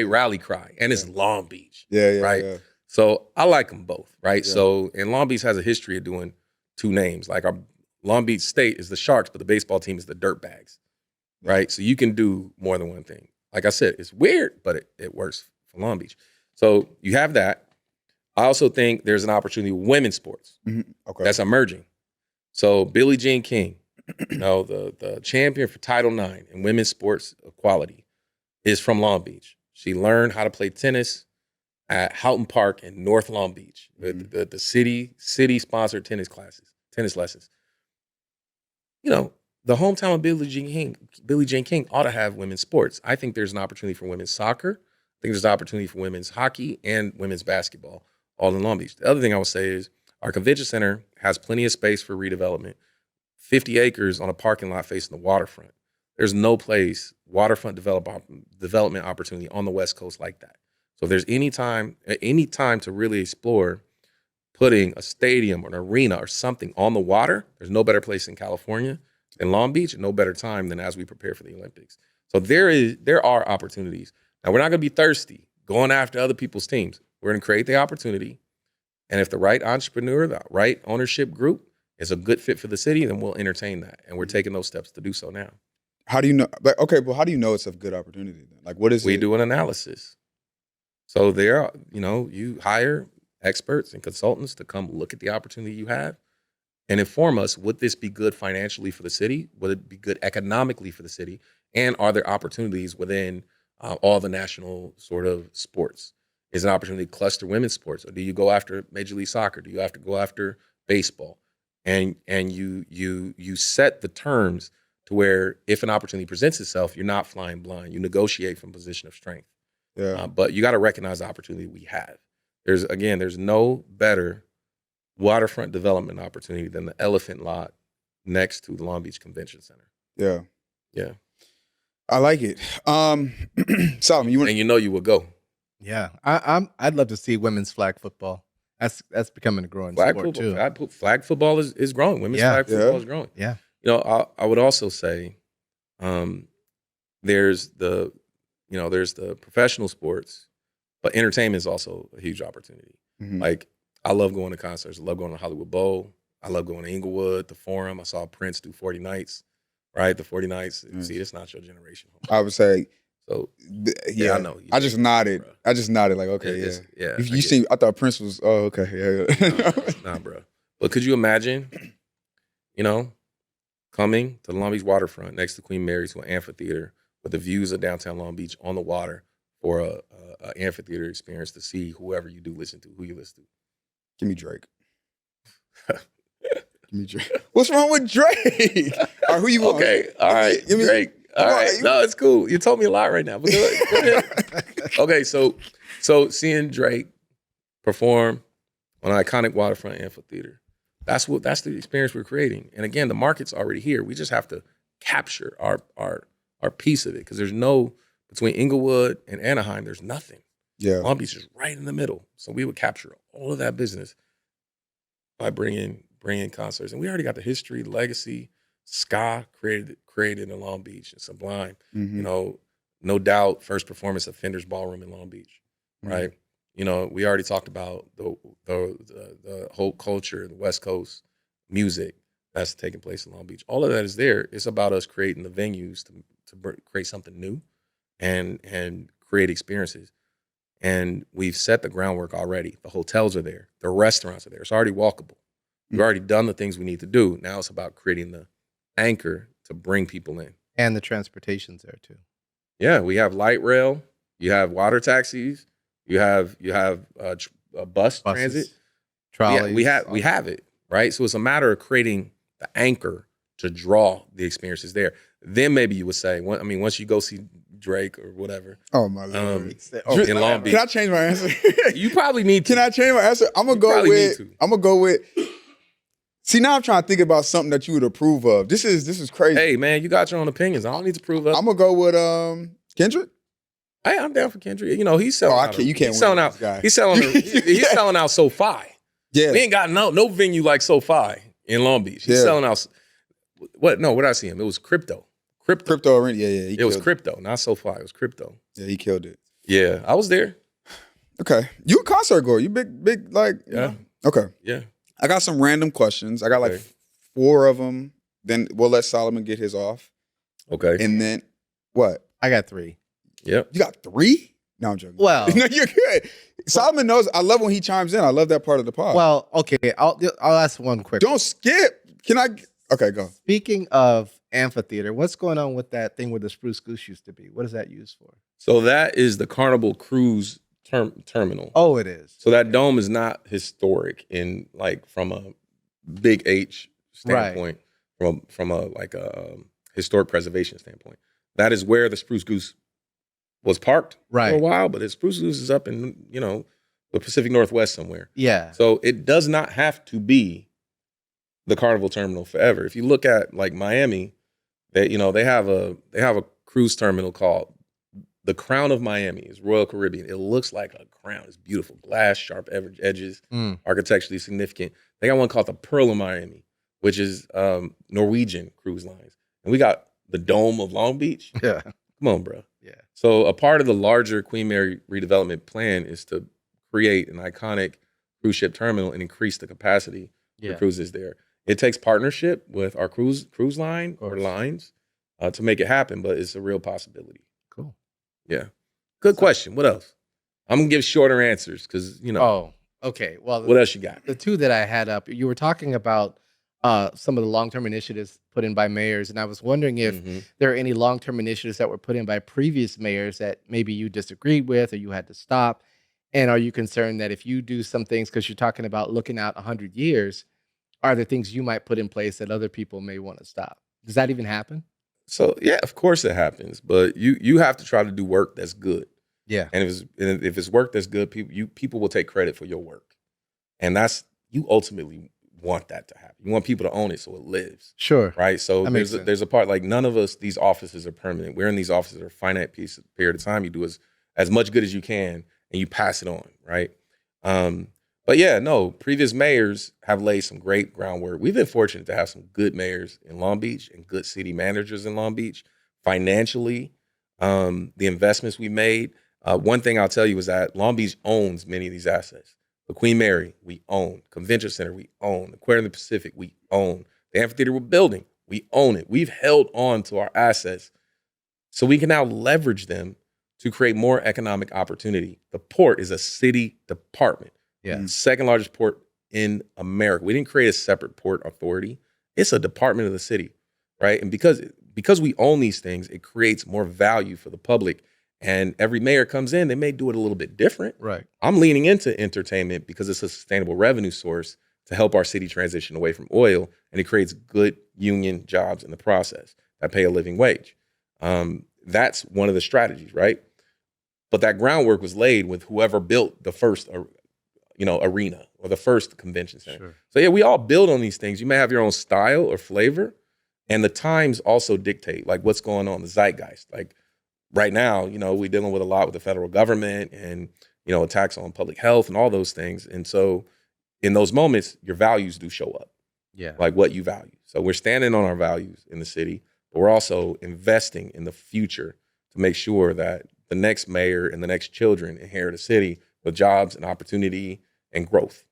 rally cry. And it's Long Beach. Yeah, right? Yeah. So I like them both, right? Yeah. So, and Long Beach has a history of doing two names. Like our Long Beach State is the Sharks, but the baseball team is the Dirtbags, right? So you can do more than one thing. Like I said, it's weird, but it works for Long Beach. So you have that. I also think there's an opportunity with women's sports. Mm-hmm. Okay. That's emerging. So Billie Jean King, the champion for Title IX in women's sports equality, is from Long Beach. She learned how to play tennis at Houghton Park in North Long Beach. Mm-hmm. The city-sponsored tennis lessons. The hometown of Billie Jean King ought to have women's sports. I think there's an opportunity for women's soccer. I think there's an opportunity for women's hockey and women's basketball, all in Long Beach. The other thing I would say is our convention center has plenty of space for redevelopment, 50 acres on a parking lot facing the waterfront. There's no place, waterfront development opportunity on the West Coast like that. So if there's any time to really explore putting a stadium or an arena or something on the water, there's no better place in California than Long Beach, and no better time than as we prepare for the Olympics. So there are opportunities. Now, we're not going to be thirsty going after other people's teams. We're going to create the opportunity. And if the right entrepreneur, the right ownership group is a good fit for the city, then we'll entertain that. And we're taking those steps to do so now. How do you know? How do you know it's a good opportunity then? Like, what is it? We do an analysis. So you hire experts and consultants to come look at the opportunity you have and inform us, would this be good financially for the city? Would it be good economically for the city? And are there opportunities within all the national sort of sports? is an opportunity to cluster women's sports, or do you go after Major League Soccer? Do you have to go after baseball? And you set the terms to where if an opportunity presents itself, you're not flying blind. You negotiate from a position of strength. Yeah. But you got to recognize the opportunity we have. There's no better waterfront development opportunity than the elephant lot next to the Long Beach Convention Center. Yeah. Yeah. I like it. Solomon, you want? And you would go. Yeah, I'd love to see women's flag football. That's becoming a growing sport too. Flag football is growing. Women's flag football is growing. Yeah. I would also say, there's the professional sports, but entertainment is also a huge opportunity. Mm-hmm. Like, I love going to concerts. I love going to Hollywood Bowl. I love going to Inglewood, the Forum. I saw Prince do 40 Nights, right? The 40 Nights. Mm-hmm. See, it's not your generation. I would say, so yeah, I know. I just nodded. Bro. I just nodded like, okay, yeah. You see, I thought Prince was, oh, okay, yeah. Nah, bro. But could you imagine, coming to the Long Beach waterfront next to Queen Mary's to an amphitheater with the views of downtown Long Beach on the water for a amphitheater experience to see whoever you do listen to, who you listen to? Give me Drake. Give me Drake. What's wrong with Drake? All right, who you want? Okay, all right, Drake. All right, no, it's cool. You told me a lot right now, but go ahead. Okay, so seeing Drake perform on an iconic waterfront amphitheater, that's the experience we're creating. And again, the market's already here. We just have to capture our piece of it, because there's between Inglewood and Anaheim, there's nothing. Yeah, Long Beach is right in the middle, so we would capture all of that business by bringing concerts, and we already got the history, the legacy. Ska created in Long Beach, and Sublime. Mm-hmm. No doubt, first performance at Fender's Ballroom in Long Beach, right? Mm-hmm. We already talked about the whole culture, the West Coast music that's taking place in Long Beach. All of that is there. It's about us creating the venues to create something new and create experiences. And we've set the groundwork already. The hotels are there. The restaurants are there. It's already walkable. We've already done the things we need to do. Now it's about creating the anchor to bring people in. And the transportation's there too. Yeah, we have light rail. You have water taxis. You have bus transit. Trolleys. Yeah, we have it, right? So it's a matter of creating the anchor to draw the experiences there. Then maybe you would say, once you go see Drake or whatever. Oh my Lord! In Long Beach. Can I change my answer? You probably need to. Can I change my answer? I'm gonna go with. See, now I'm trying to think about something that you would approve of. This is crazy. Hey man, you got your own opinions. I don't need to prove up. I'm gonna go with Kendrick. Hey, I'm down for Kendrick. He's selling. You can't. He's selling out. He's selling. He's selling out SoFi. Yeah, we ain't got no venue like SoFi in Long Beach. He's selling out. What? No, what did I see him? It was crypto. Crypto arena. Yeah. It was crypto, not SoFi. It was crypto. Yeah, he killed it. Yeah, I was there. Okay, you a concert goer? You big like? Yeah. Okay. Yeah. I got some random questions. I got like 4 of them. Then we'll let Solomon get his off. Okay. And then what? I got 3. Yep. You got 3? No, I'm joking. Well, no, you're good. Solomon knows. I love when he chimes in. I love that part of the pod. Well, okay. I'll ask one quick. Don't skip. Can I? Okay, go. Speaking of amphitheater, what's going on with that thing where the Spruce Goose used to be? What is that used for? So that is the Carnival Cruise terminal. Oh, it is. So that dome is not historic from a big H standpoint, from a historic preservation standpoint. That is where the Spruce Goose was parked for a while, but the Spruce Goose is up in the Pacific Northwest somewhere. Yeah. So it does not have to be the Carnival terminal forever. If you look at Miami, they have a cruise terminal called the Crown of Miami. It's Royal Caribbean. It looks like a crown. It's beautiful, glass, sharp edges, architecturally significant. They got one called the Pearl of Miami, which is Norwegian cruise lines, and we got the Dome of Long Beach. Yeah, come on, bro. Yeah. So a part of the larger Queen Mary redevelopment plan is to create an iconic cruise ship terminal and increase the capacity for cruises there. It takes partnership with our cruise line or lines to make it happen, but it's a real possibility. Cool. Yeah. Good question. What else? I'm going to give shorter answers because, Oh, okay. Well, what else you got? The 2 that I had up, you were talking about some of the long-term initiatives put in by mayors, and I was wondering if there are any long-term initiatives that were put in by previous mayors that maybe you disagreed with or you had to stop. And are you concerned that if you do some things, because you're talking about looking out 100 years, are there things you might put in place that other people may want to stop? Does that even happen? So yeah, of course it happens, but you have to try to do work that's good. Yeah. And if it's work that's good, people will take credit for your work, and you ultimately want that to happen. You want people to own it so it lives. Sure. Right. So That there's a part like none of us, these offices are permanent. We're in these offices for a finite period of time. You do as much good as you can and you pass it on. Right. But yeah, no, previous mayors have laid some great groundwork. We've been fortunate to have some good mayors in Long Beach and good city managers in Long Beach. Financially, the investments we made. One thing I'll tell you is that Long Beach owns many of these assets. The Queen Mary, we own. Convention Center, we own. Aquarium of the Pacific, we own. The amphitheater we're building, we own it. We've held on to our assets so we can now leverage them to create more economic opportunity. The port is a city department. Yeah. Second largest port in America. We didn't create a separate port authority. It's a department of the city, right? And because we own these things, it creates more value for the public. And every mayor comes in, they may do it a little bit different. Right. I'm leaning into entertainment because it's a sustainable revenue source to help our city transition away from oil, and it creates good union jobs in the process that pay a living wage. That's one of the strategies, right? But that groundwork was laid with whoever built the first, arena or the first convention center. Sure. So yeah, we all build on these things. You may have your own style or flavor, and the times also dictate like what's going on, the zeitgeist. Like right now, we're dealing with a lot with the federal government and attacks on public health and all those things. And so in those moments, your values do show up. Yeah. Like what you value. So we're standing on our values in the city, but we're also investing in the future to make sure that the next mayor and the next children inherit a city with jobs and opportunity and growth.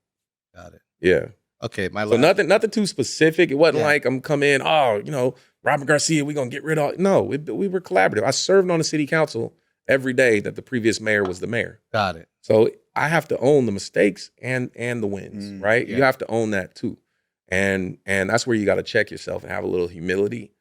Got it. Yeah. Okay. So nothing too specific. It wasn't like I'm coming, Robert Garcia, we're going to get rid of. No, we were collaborative. I served on the city council every day that the previous mayor was the mayor. Got it. So I have to own the mistakes and the wins, right? Yeah. You have to own that too. And that's where you got to check yourself and have a little humility,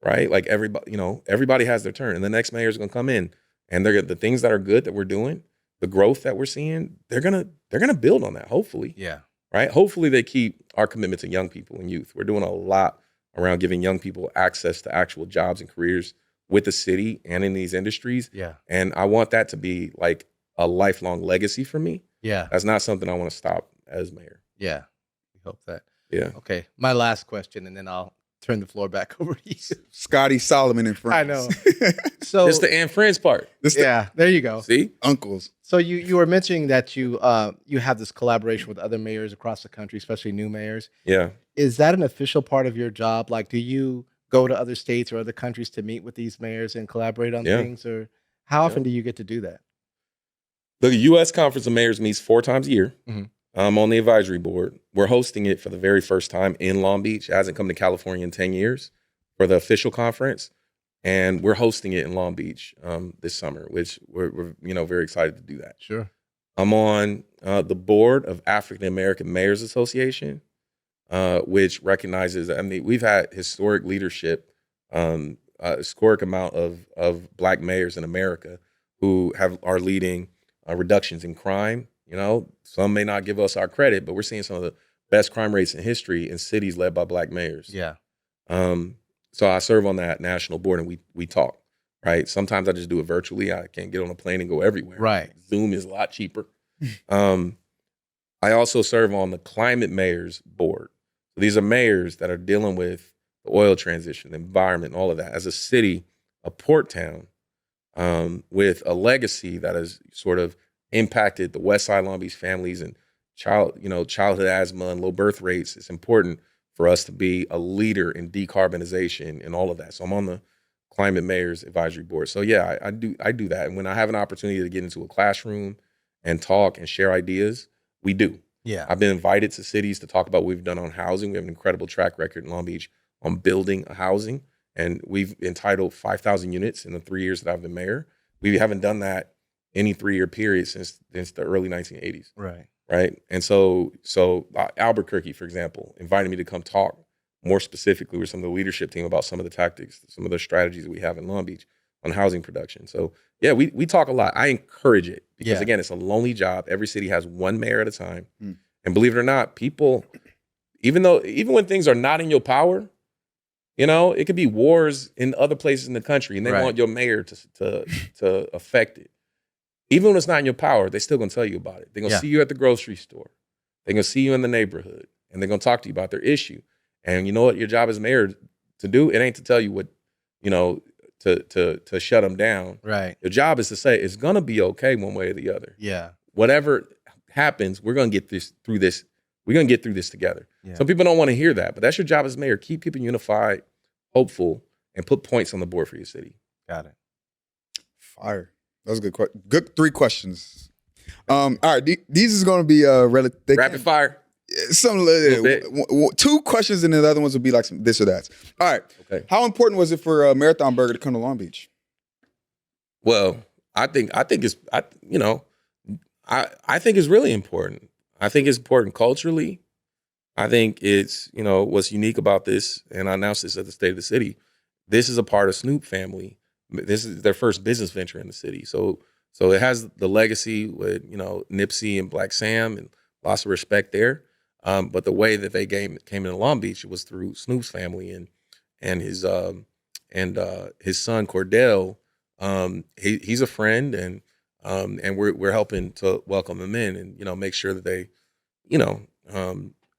right? Like everybody has their turn, and the next mayor is going to come in, and the things that are good that we're doing, the growth that we're seeing, they're gonna build on that. Hopefully, yeah, right. Hopefully, they keep our commitment to young people and youth. We're doing a lot around giving young people access to actual jobs and careers with the city and in these industries. Yeah, and I want that to be like a lifelong legacy for me. Yeah, that's not something I want to stop as mayor. Yeah, we hope that. Yeah. Okay, my last question, and then I'll turn the floor back over to you. Scottie, Solomon, and friends. I know. So it's the and friends part. There you go. See, uncles. So you were mentioning that you have this collaboration with other mayors across the country, especially new mayors. Yeah. Is that an official part of your job? Like, do you go to other states or other countries to meet with these mayors and collaborate on things, or how often do you get to do that? The U.S. Conference of Mayors meets 4 times a year. Mm-hmm. I'm on the advisory board. We're hosting it for the very first time in Long Beach. It hasn't come to California in 10 years for the official conference. And we're hosting it in Long Beach this summer, which we're very excited to do that. Sure. I'm on the board of African American Mayors Association, which recognizes, we've had historic leadership, historic amount of Black mayors in America who are leading reductions in crime. Some may not give us our credit, but we're seeing some of the best crime rates in history in cities led by Black mayors. Yeah. So I serve on that national board, and we talk, right? Sometimes I just do it virtually. I can't get on a plane and go everywhere. Right. Zoom is a lot cheaper. I also serve on the Climate Mayors Board. So these are mayors that are dealing with the oil transition, the environment, all of that. As a city, a port town with a legacy that has sort of impacted the West Side Long Beach families and childhood asthma and low birth rates. It's important for us to be a leader in decarbonization and all of that. So I'm on the Climate Mayors Advisory Board. So yeah, I do that. And when I have an opportunity to get into a classroom and talk and share ideas, we do. Yeah. I've been invited to cities to talk about what we've done on housing. We have an incredible track record in Long Beach on building a housing. And we've entitled 5,000 units in the 3 years that I've been mayor. We haven't done that any 3-year period since the early 1980s. Right. And so Albuquerque, for example, invited me to come talk more specifically with some of the leadership team about some of the tactics, some of the strategies that we have in Long Beach on housing production. So yeah, we talk a lot. I encourage it because again, it's a lonely job. Every city has one mayor at a time. And believe it or not, people, even when things are not in your power, it could be wars in other places in the country and they want your mayor to affect it. Even when it's not in your power, they're still gonna tell you about it. They're gonna see you at the grocery store. They're gonna see you in the neighborhood and they're gonna talk to you about their issue. And you know what your job as mayor to do? It ain't to tell you what, to shut them down. Right. Your job is to say it's gonna be okay one way or the other. Yeah. Whatever happens, we're gonna get through this. We're gonna get through this together. Yeah. Some people don't want to hear that, but that's your job as mayor. Keep people unified, hopeful, and put points on the board for your city. Got it. Fire. That was a good 3 questions. All right, these is gonna be rapid fire. Some 2 questions, and the other ones will be like some this or that. All right. Okay. How important was it for Marathon Burger to come to Long Beach? Well, I think it's really important. I think it's important culturally. I think it's what's unique about this, and I announced this at the State of the City. This is a part of Snoop family. This is their first business venture in the city. So it has the legacy with Nipsey and Black Sam and lots of respect there. But the way that they came into Long Beach was through Snoop's family and his son Cordell. He's a friend, and we're helping to welcome him in and make sure that they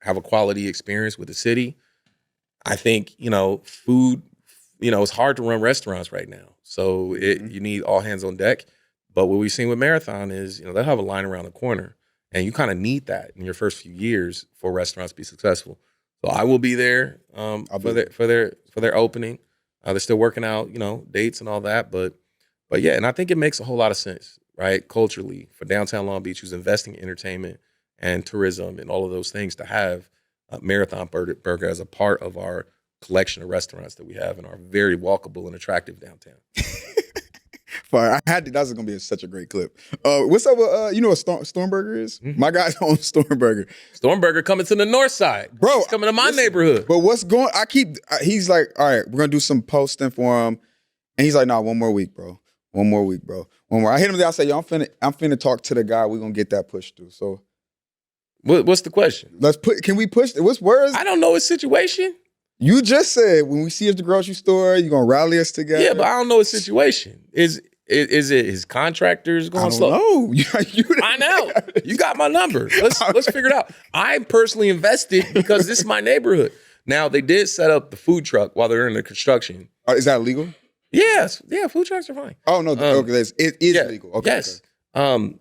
have a quality experience with the city. I think food. It's hard to run restaurants right now, so you need all hands on deck. But what we've seen with Marathon is they'll have a line around the corner. And you kind of need that in your first few years for restaurants to be successful. So I will be there for their opening. They're still working out, dates and all that. But yeah, and I think it makes a whole lot of sense, right? Culturally, for downtown Long Beach, who's investing in entertainment and tourism and all of those things, to have Marathon Burger as a part of our collection of restaurants that we have in our very walkable and attractive downtown. Fire. That's gonna be such a great clip. What's up with what Stormburger is? Mm-hmm. My guy's on Stormburger. Stormburger coming to the north side. Bro. He's coming to my neighborhood. But what's going he's like, all right, we're gonna do some posting for him. And he's like, nah, one more week, bro. One more. I hit him there, I said, yo, I'm finna talk to the guy, we're gonna get that pushed through. So what's the question? Can we push what's words? I don't know his situation. You just said when we see us at the grocery store, you're gonna rally us together. Yeah, but I don't know his situation. Is it his contractors going slow? No, find out. You got my number. Let's figure it out. I'm personally invested because this is my neighborhood. Now they did set up the food truck while they're in the construction. Is that legal? Yes. Yeah, food trucks are fine. Oh no, okay, it is legal. Okay, yes. Okay.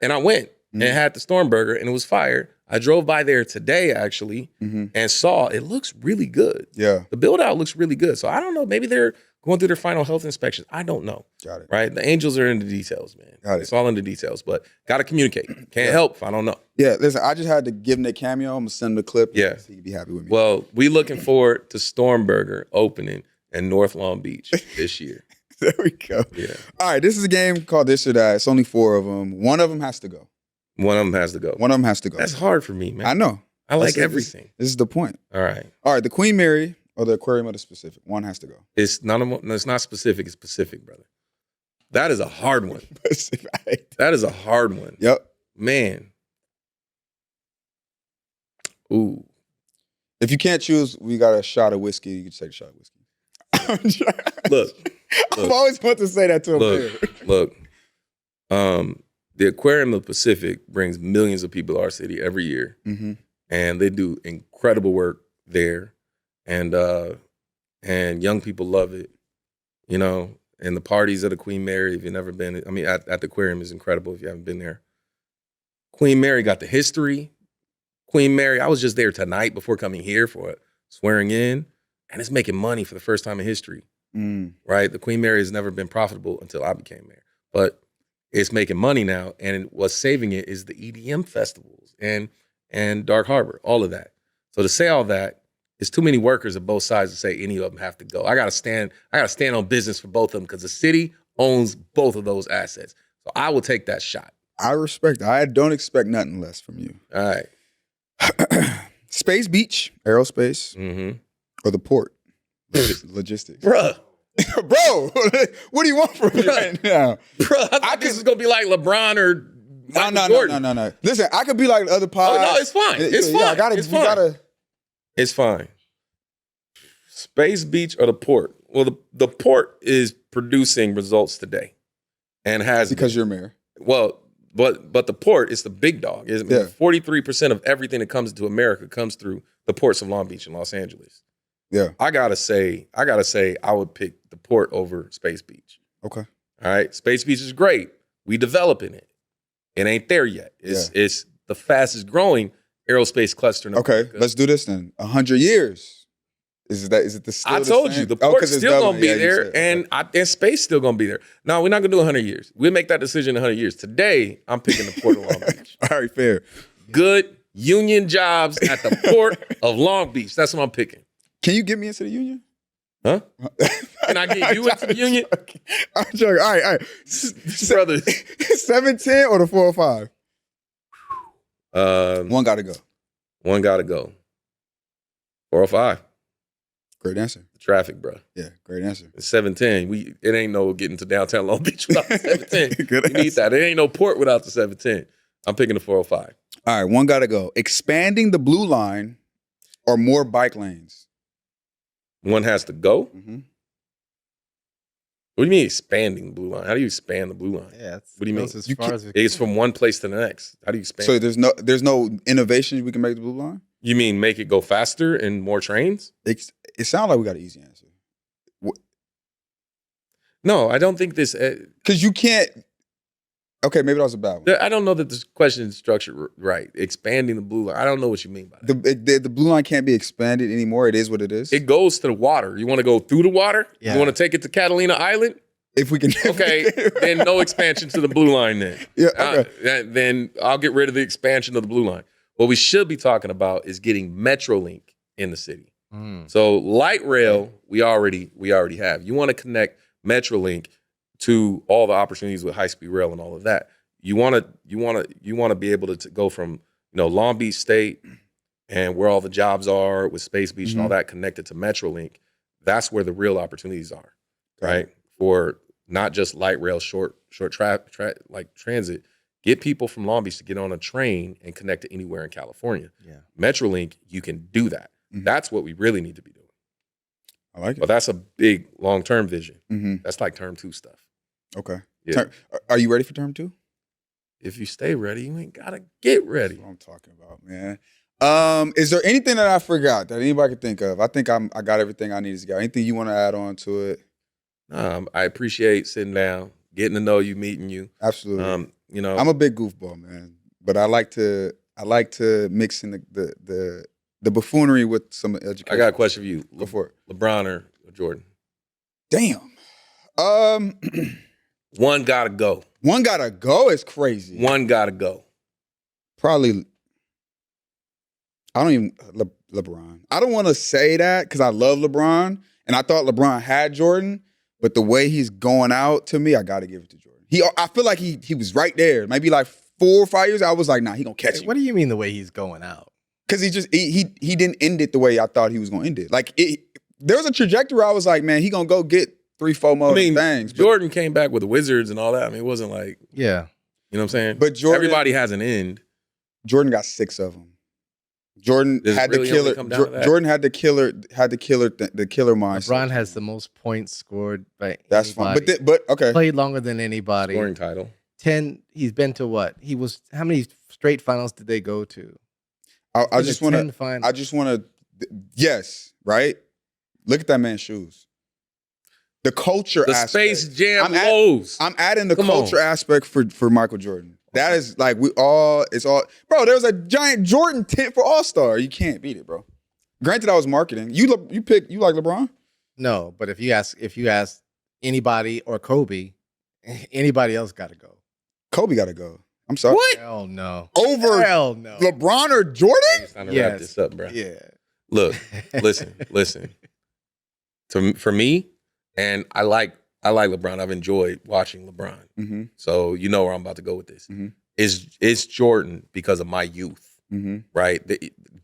And I went and had the Stormburger and it was fire. I drove by there today actually and saw it looks really good. Yeah. The build out looks really good. So I don't know. Maybe they're going through their final health inspections. I don't know. Got it. Right? The angels are in the details, man. Got it. It's all in the details, but got to communicate. Can't help if I don't know. Yeah, listen, I just had to give him a cameo. I'm going to send him the clip. Yeah. So he'd be happy with me. Well, we looking forward to Stormburger opening in North Long Beach this year. There we go. Yeah. All right, this is a game called This or That. It's only 4 of them. One of them has to go. One of them has to go. That's hard for me, man. I know. I like everything. This is the point. All right. All right, the Queen Mary or the Aquarium of the Pacific. One has to go. It's not specific. It's Pacific, brother. That is a hard one. That is a hard one. Yep. Man. Ooh. If you can't choose, we got a shot of whiskey. You can take a shot of whiskey. Look. I've always wanted to say that to him. Look. The Aquarium of the Pacific brings millions of people to our city every year. Mm-hmm. And they do incredible work there. And young people love it, and the parties at the Queen Mary, if you've never been, at the Aquarium is incredible if you haven't been there. Queen Mary got the history. Queen Mary, I was just there tonight before coming here for it, swearing in, and it's making money for the first time in history, right? The Queen Mary has never been profitable until I became mayor, but it's making money now, and what's saving it is the EDM festivals and Dark Harbor, all of that. So to say all that, it's too many workers at both sides to say any of them have to go. I gotta stand on business for both of them because the city owns both of those assets. So I will take that shot. I respect. I don't expect nothing less from you. All right. Space Beach, aerospace, or the port, logistics. Bruh, Bro, what do you want from me right now? Bro, I thought this was gonna be like LeBron or Michael Jordan. No. Listen, I could be like the other pods. Oh, no, it's fine. It's fine. It's fine. Space Beach or the port? Well, the port is producing results today, and has because you're mayor. Well, but the port is the big dog. 43% of everything that comes into America comes through the ports of Long Beach and Los Angeles. Yeah, I gotta say, I would pick the port over Space Beach. Okay. All right, Space Beach is great. We developing it. It ain't there yet. It's the fastest growing aerospace cluster in America. Okay, let's do this then. 100 years. Is it the still I told you, the port's still going to be there, and space still going to be there. No, we're not going to do 100 years. We'll make that decision in 100 years. Today, I'm picking the Port of Long Beach. All right, fair. Good union jobs at the Port of Long Beach. That's what I'm picking. Can you get me into the union? Huh? Can I get you into the union? I'm joking. All right. Brothers. 710 or the 405? One got to go. One got to go. 405. Great answer. The traffic, bro. Yeah, great answer. It's 710. It ain't no getting to downtown Long Beach without the 710. Good You need that. It ain't no port without the 710. I'm picking the 405. All right, one got to go. Expanding the blue line or more bike lanes? One has to go? Mm-hmm. What do you mean expanding the blue line? How do you expand the blue line? Yeah, what do you mean? As far as it's from one place to the next. How do you expand? So there's no innovations we can make the blue line? You mean make it go faster and more trains? It sounds like we got an easy answer. No, I don't think this. Because you can't. Okay, maybe that was a bad one. I don't know that this question is structured right. Expanding the blue line. I don't know what you mean by that. The blue line can't be expanded anymore. It is what it is. It goes to the water. You want to go through the water? Yeah. You want to take it to Catalina Island? If we can. Okay, then no expansion to the blue line then. Yeah, okay. Then I'll get rid of the expansion of the blue line. What we should be talking about is getting Metrolink in the city. So light rail, we already have. You want to connect Metrolink to all the opportunities with high speed rail and all of that. You want to be able to go from Long Beach State and where all the jobs are with Space Beach and all that connected to Metrolink. That's where the real opportunities are, right? For not just light rail, short like transit. Get people from Long Beach to get on a train and connect to anywhere in California. Yeah. Metrolink, you can do that. Mm-hmm. That's what we really need to be doing. I like it. But that's a big long-term vision. Mm-hmm. That's like term 2 stuff. Okay. Yeah. Are you ready for term 2? If you stay ready, you ain't got to get ready. That's what I'm talking about, man. Is there anything that I forgot that anybody can think of? I think I got everything I needed to get. Anything you want to add on to it? I appreciate sitting down, getting to know you, meeting you. Absolutely. I'm a big goofball, man, but I like to mix in the buffoonery with some education. I got a question for you. Go for it. LeBron or Jordan? Damn. One gotta go. One gotta go is crazy. One gotta go. Probably. I don't even LeBron. I don't want to say that because I love LeBron and I thought LeBron had Jordan, but the way he's going out to me, I got to give it to Jordan. I feel like he was right there. Maybe like 4 or 5 years, I was like, nah, he gonna catch it. What do you mean the way he's going out? Because he didn't end it the way I thought he was gonna end it. Like there was a trajectory where I was like, man, he gonna go get 3-4 more things. Jordan came back with the Wizards and all that. I mean, it wasn't like you know what I'm saying. But Jordan, everybody has an end. Jordan got 6 of them. Jordan had the killer. Jordan had the killer. The killer mindset. LeBron has the most points scored by That's anybody. fine. But okay. Played longer than anybody. Scoring title. 10. He's been to what? How many straight finals did they go to? I just want to. Yes, right. Look at that man's shoes. The culture aspect. Space Jam lows. I'm adding the culture aspect for Michael Jordan. That is like it's all, bro. There was a giant Jordan tent for All-Star. You can't beat it, bro. Granted, I was marketing. You like LeBron? No, but if you ask anybody or Kobe, anybody else got to go. Kobe got to go. I'm sorry. What? Hell no. Over no. LeBron or Jordan? It's time to wrap this up, bro. Yeah. Look, listen. For me, and I like LeBron. I've enjoyed watching LeBron. Mm-hmm. So you know where I'm about to go with this. Mm-hmm. It's Jordan because of my youth, right?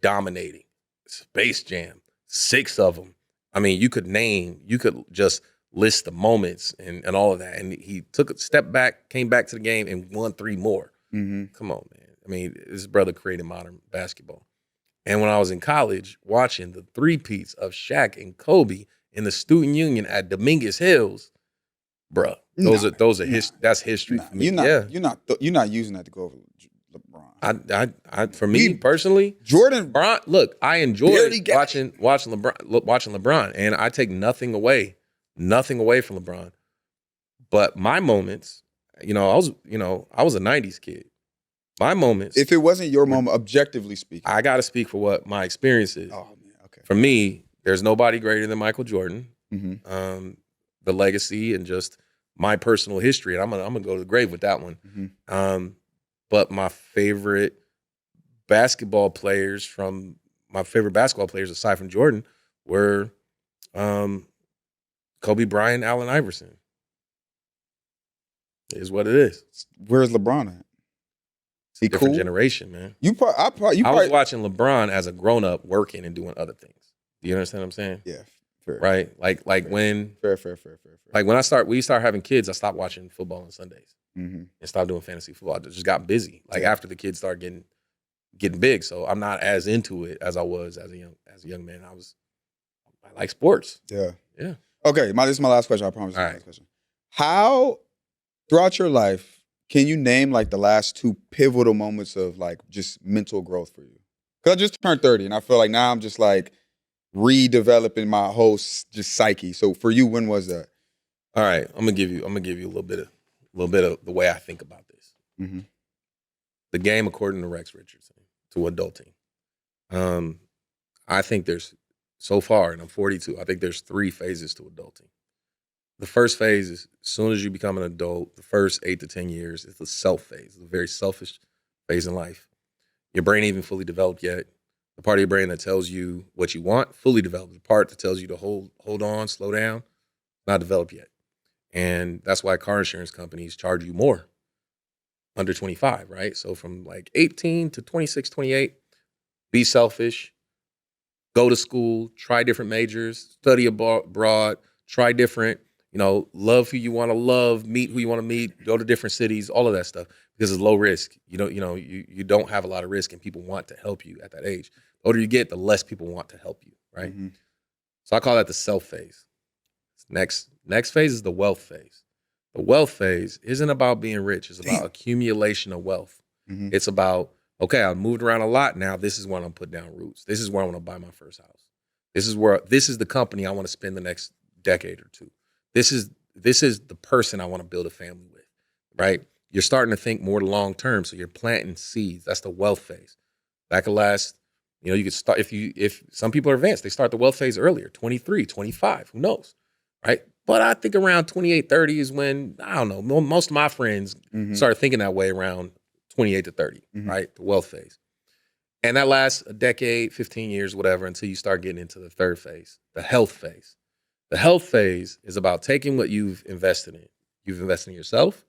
Dominating. Space Jam, 6 of them. I mean, you could just list the moments and all of that. And he took a step back, came back to the game, and won 3 more. Come on, man. I mean, his brother created modern basketball. And when I was in college, watching the three-peats of Shaq and Kobe in the student union at Dominguez Hills, bruh, that's history for me. You're not using that to go over LeBron. I for me personally, Jordan. LeBron, look, I enjoyed watching LeBron, and I take nothing away from LeBron. But my moments, I was a '90s kid. My moments. If it wasn't your moment, objectively speaking, I got to speak for what my experience is. Oh man, okay. For me, there's nobody greater than Michael Jordan. The legacy and just my personal history, and I'm gonna go to the grave with that one. But my favorite basketball players aside from Jordan were Kobe Bryant, Allen Iverson. It is what it is. Where's LeBron at? He different cool? Generation, man. I was watching LeBron as a grown up working and doing other things. Do you understand what I'm saying? Yeah, fair. Right. Like when Like when we start having kids, I stopped watching football on Sundays and stopped doing fantasy football. I just got busy. After the kids started getting big, so I'm not as into it as I was as a young man. I like sports. Yeah. Yeah. Okay, this is my last question. I promise. All My right. last question. How throughout your life can you name the last 2 pivotal moments of just mental growth for you? Because I just turned 30 and I feel like now I'm just redeveloping my whole just psyche. So for you, when was that? All right, I'm gonna give you a little bit of the way I think about this. The game, according to Rex Richardson, to adulting. I think there's so far, and I'm 42. I think there's 3 phases to adulting. The first phase is as soon as you become an adult, the first 8 to 10 years is the self phase, the very selfish phase in life. Your brain ain't even fully developed yet. The part of your brain that tells you what you want, fully developed. The part that tells you to hold on, slow down, not developed yet. And that's why car insurance companies charge you more under 25, right? So from 18 to 26, 28, be selfish, go to school, try different majors, study abroad, try different, love who you want to love, meet who you want to meet, go to different cities, all of that stuff, because it's low risk. You don't have a lot of risk, and people want to help you at that age. The older you get, the less people want to help you, right? So I call that the self phase. Next phase is the wealth phase. The wealth phase isn't about being rich. It's about accumulation of wealth. It's about, okay, I've moved around a lot now. This is where I'm going to put down roots. This is where I want to buy my first house. This is the company I want to spend the next decade or 2. This is the person I want to build a family with, right? You're starting to think more long term, so you're planting seeds. That's the wealth phase. That could last, you could start, if some people are advanced, they start the wealth phase earlier, 23, 25, who knows, right? But I think around 28, 30 is when, I don't know, most of my friends started thinking that way around 28 to 30, right? The wealth phase. And that lasts a decade, 15 years, whatever, until you start getting into the third phase, the health phase. The health phase is about taking what you've invested in. You've invested in yourself.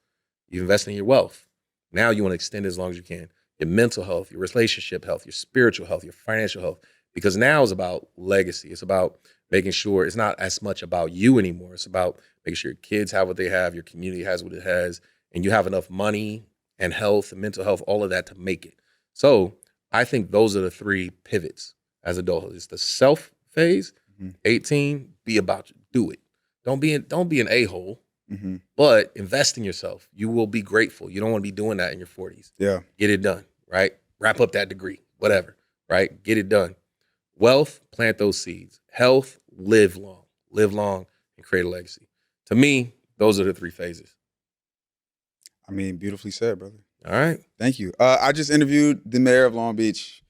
You've invested in your wealth. Now you want to extend it as long as you can. Your mental health, your relationship health, your spiritual health, your financial health. Because now it's about legacy. It's about making sure it's not as much about you anymore. It's about making sure your kids have what they have, your community has what it has, and you have enough money and health and mental health, all of that to make it. So I think those are the 3 pivots as adulthood. It's the self phase, 18, be about you, do it. Don't be an a-hole, but invest in yourself. You will be grateful. You don't want to be doing that in your 40s. Yeah. Get it done, right? Wrap up that degree, whatever, right? Get it done. Wealth, plant those seeds. Health, live long and create a legacy. To me, those are the 3 phases. I mean, beautifully said, brother. All right. Thank you. I just interviewed the mayor of Long Beach.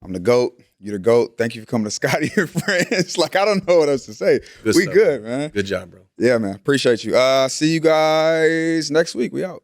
I'm the GOAT. You're the GOAT. Thank you for coming to Scottie FRNDS. I don't know what else to say. Good stuff, good, man. Good job, bro. Yeah, man. Appreciate you. See you guys next week. We out.